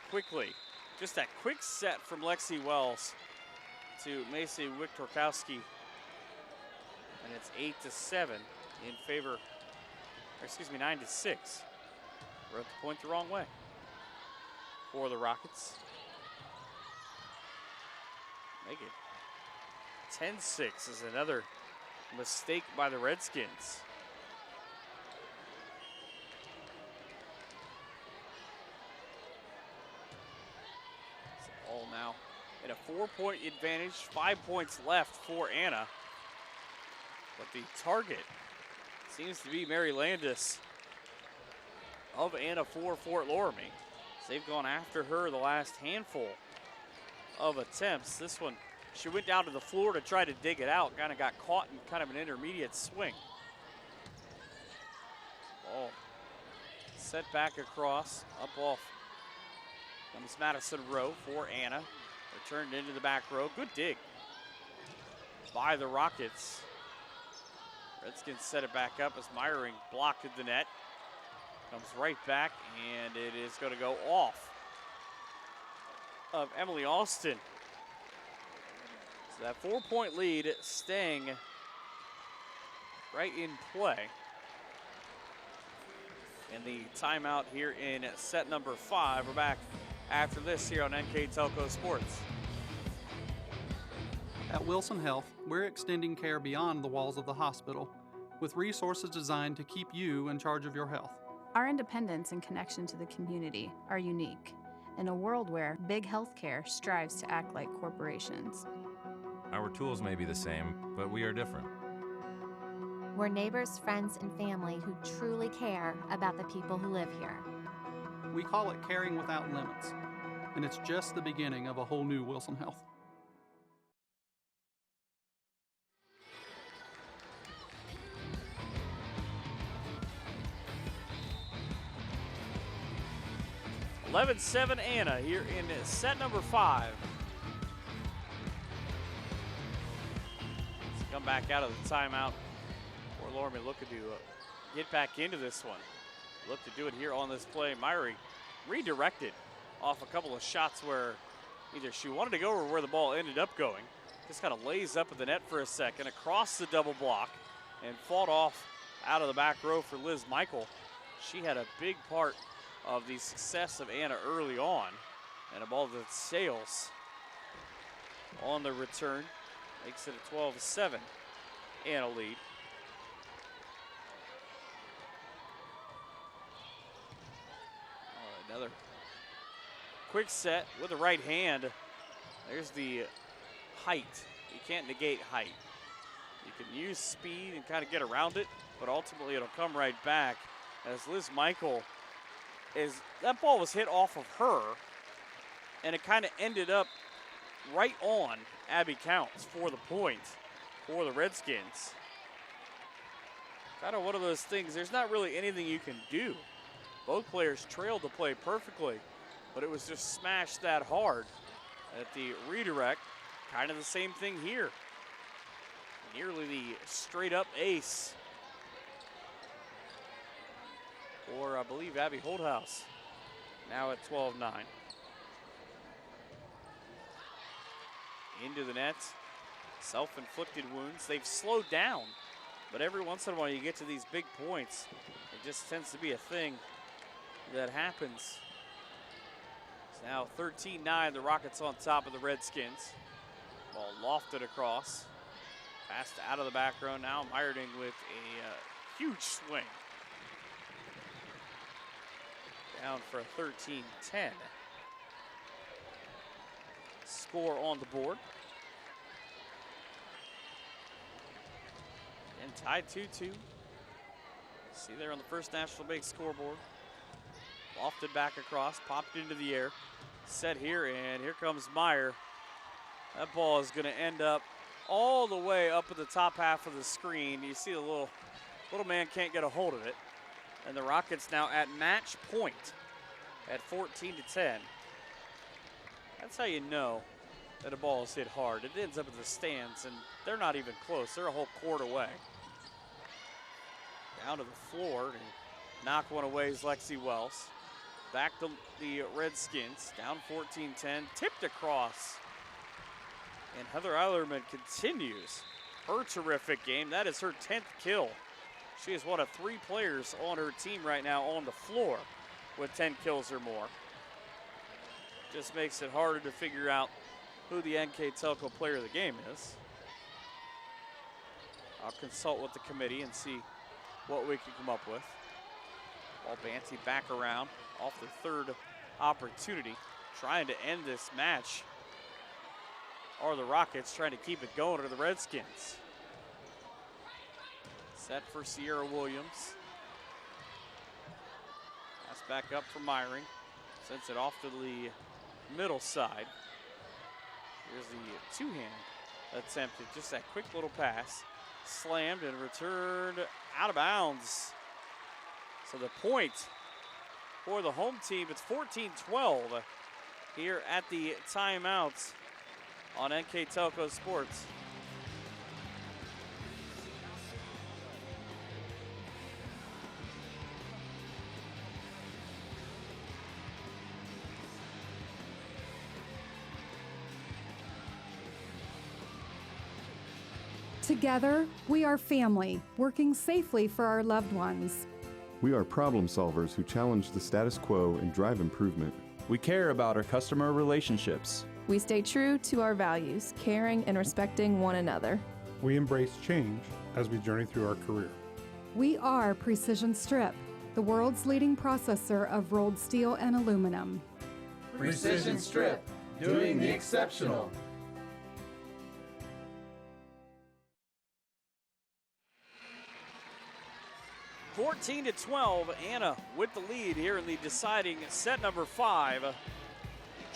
quickly. Just that quick set from Lexi Wells to Macy Wiktorkowski. And it's 8-7 in favor, or excuse me, 9-6. Wrote the point the wrong way for the Rockets. Make it 10-6 is another mistake by the Redskins. So all now in a 4-point advantage, 5 points left for Anna. But the target seems to be Mary Landis of Anna for Fort Loramie. They've gone after her the last handful of attempts. This one, she went down to the floor to try to dig it out, kind of got caught in kind of an intermediate swing. Set back across, up off. Comes Madison Rowe for Anna. Returned into the back row. Good dig by the Rockets. Redskins set it back up as Meyering blocked at the net. Comes right back, and it is going to go off of Emily Austin. So that 4-point lead staying right in play. And the timeout here in set number 5. We're back after this here on NKTelco Sports. At Wilson Health, we're extending care beyond the walls of the hospital with resources designed to keep you in charge of your health. Our independence and connection to the community are unique in a world where big healthcare strives to act like corporations. Our tools may be the same, but we are different. We're neighbors, friends, and family who truly care about the people who live here. We call it caring without limits, and it's just the beginning of a whole new Wilson Health. (11-7) Anna here in set number 5. Let's come back out of the timeout. For LORAMIE looking to get back into this one. Look to do it here on this play. Meyering redirected off a couple of shots where either she wanted to go or where the ball ended up going. Just kind of lays up at the net for a second, across the double block, and fought off out of the back row for Liz Michael. She had a big part of the success of Anna early on, and a ball that sails on the return makes it a 12-7 Anna lead. Another quick set with the right hand. There's the height. You can't negate height. You can use speed and kind of get around it, but ultimately it'll come right back as Liz Michael that ball was hit off of her, and it kind of ended up right on Abby Counts for the point for the Redskins. Kind of one of those things, there's not really anything you can do. Both players trailed the play perfectly, but it was just smashed that hard at the redirect. Kind of the same thing here. Nearly the straight up ace for, I believe, Abby Holdhouse. Now at 12-9. Into the net. Self-inflicted wounds. They've slowed down, but every once in a while you get to these big points. It just tends to be a thing that happens. It's now 13-9. The Rockets on top of the Redskins. Ball lofted across. Passed out of the back row. Now Meyerding with a huge swing. Down for a 13-10. Score on the board. And tied 2-2. See there on the First National Bank scoreboard. Lofted back across, popped into the air. Set here, and here comes Meyer. That ball is going to end up all the way up at the top half of the screen. You see the little man can't get a hold of it. And the Rockets now at match point at 14-10. That's how you know that a ball is hit hard. It ends up in the stands, and they're not even close. They're a whole court away. Down to the floor to knock one away is Lexi Wells. Back to the Redskins, down 14-10, tipped across. And Heather Eilerman continues her terrific game. That is her 10th kill. She is one of 3 players on her team right now on the floor with 10 kills or more. Just makes it harder to figure out who the NKTelco player of the game is. I'll consult with the committee and see what we can come up with. Ball Banty back around off the third opportunity, trying to end this match. Are the Rockets trying to keep it going, or the Redskins? Set for Sierra Williams. Pass back up for Meyering. Sends it off to the middle side. Here's the two-hand attempted. Just that quick little pass. Slammed and returned out of bounds. So the point for the home team. It's 14-12 here at the timeouts on NKTelco Sports. Together, we are family, working safely for our loved ones. We are problem solvers who challenge the status quo and drive improvement. We care about our customer relationships. We stay true to our values, caring and respecting one another. We embrace change as we journey through our career. We are Precision Strip, the world's leading processor of rolled steel and aluminum. Precision Strip, doing the exceptional. Fourteen to 12, Anna with the lead here in the deciding set number 5.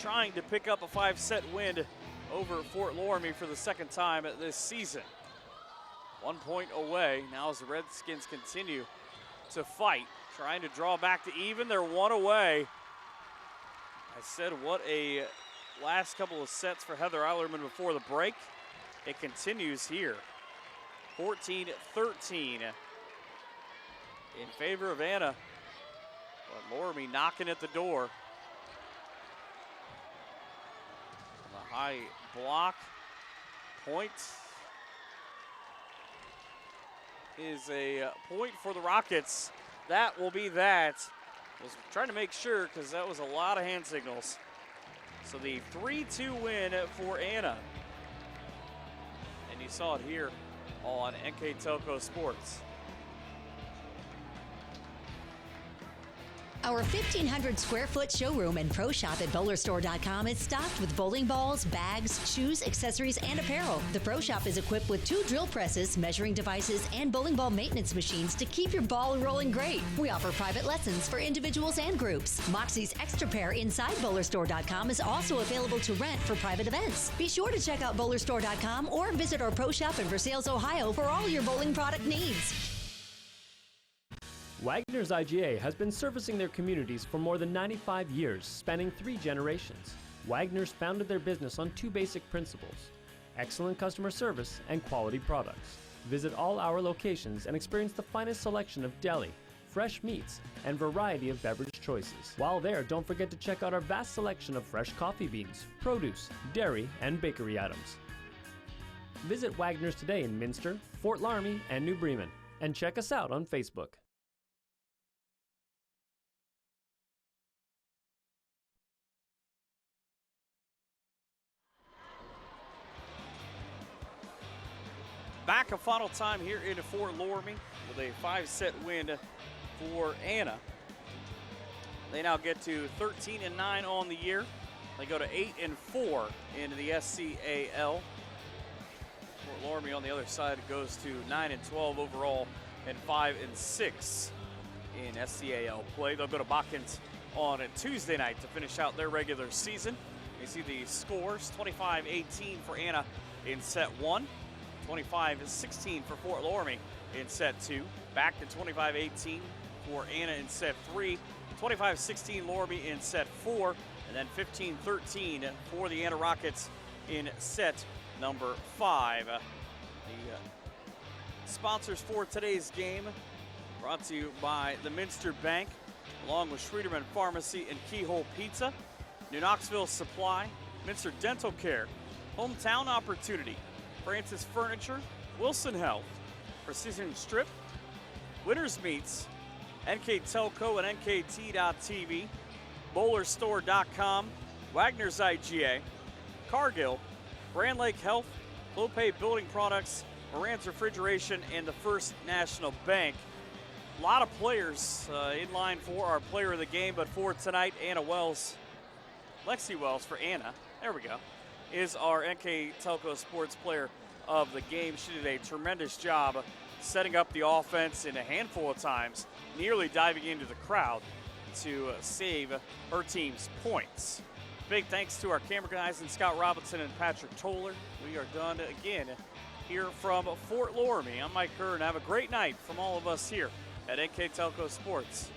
Trying to pick up a 5-set win over Fort Loramie for the second time this season. 1 point away now as the Redskins continue to fight, trying to draw back to even. They're 1 away. I said what a last couple of sets for Heather Eilerman before the break. It continues here. 14-13 in favor of Anna, but Loramie knocking at the door. A high block. Point is a point for the Rockets. That will be that. Was trying to make sure because that was a lot of hand signals. So the 3-2 win for Anna. And you saw it here on NKTelco Sports. Our 1,500 square foot showroom and pro shop at BowlerStore.com is stocked with bowling balls, bags, shoes, accessories, and apparel. The pro shop is equipped with 2 drill presses, measuring devices, and bowling ball maintenance machines to keep your ball rolling great. We offer private lessons for individuals and groups. Moxie's Extra Pair inside BowlerStore.com is also available to rent for private events. Be sure to check out BowlerStore.com or visit our pro shop in Versailles, Ohio for all your bowling product needs. Wagner's IGA has been servicing their communities for more than 95 years, spanning 3 generations. Wagner's founded their business on 2 basic principles: excellent customer service and quality products. Visit all our locations and experience the finest selection of deli, fresh meats, and variety of beverage choices. While there, don't forget to check out our vast selection of fresh coffee beans, produce, dairy, and bakery items. Visit Wagner's today in Minster, Fort Loramie, and New Bremen, and check us out on Facebook. Back of final time here in Fort Loramie with a 5-set win for Anna. They now get to 13-9 on the year. They go to 8-4 in the SCAL. Fort Loramie on the other side goes to 9-12 overall and 5-6 in SCAL play. They'll go to Botkins on a Tuesday night to finish out their regular season. You see the scores: 25-18 for Anna in set 1. 25-16 for Fort Loramie in set 2. Back to 25-18 for Anna in set 3. 25-16 Loramie in set 4. And then 15-13 for the Anna Rockets in set number 5. The sponsors for today's game brought to you by the Minster Bank, along with Schreederman Pharmacy and Keyhole Pizza, New Knoxville Supply, Minster Dental Care, Hometown Opportunity, Francis Furniture, Wilson Health, Precision Strip, Winners Meats, NKTelco and NKT.TV, BowlerStore.com, Wagner's IGA, Cargill, Grand Lake Health, Clopay Building Products, Moran's Refrigeration, and the First National Bank. A lot of players in line for our player of the game, but for tonight, Anna Wells, Lexi Wells for Anna, there we go, is our NKTelco Sports Player of the game. She did a tremendous job setting up the offense in a handful of times, nearly diving into the crowd to save her team's points. Big thanks to our camera guys and Scott Robinson and Patrick Toller. We are done again here from Fort Loramie. I'm Mike Kerr, and have a great night from all of us here at NKTelco Sports.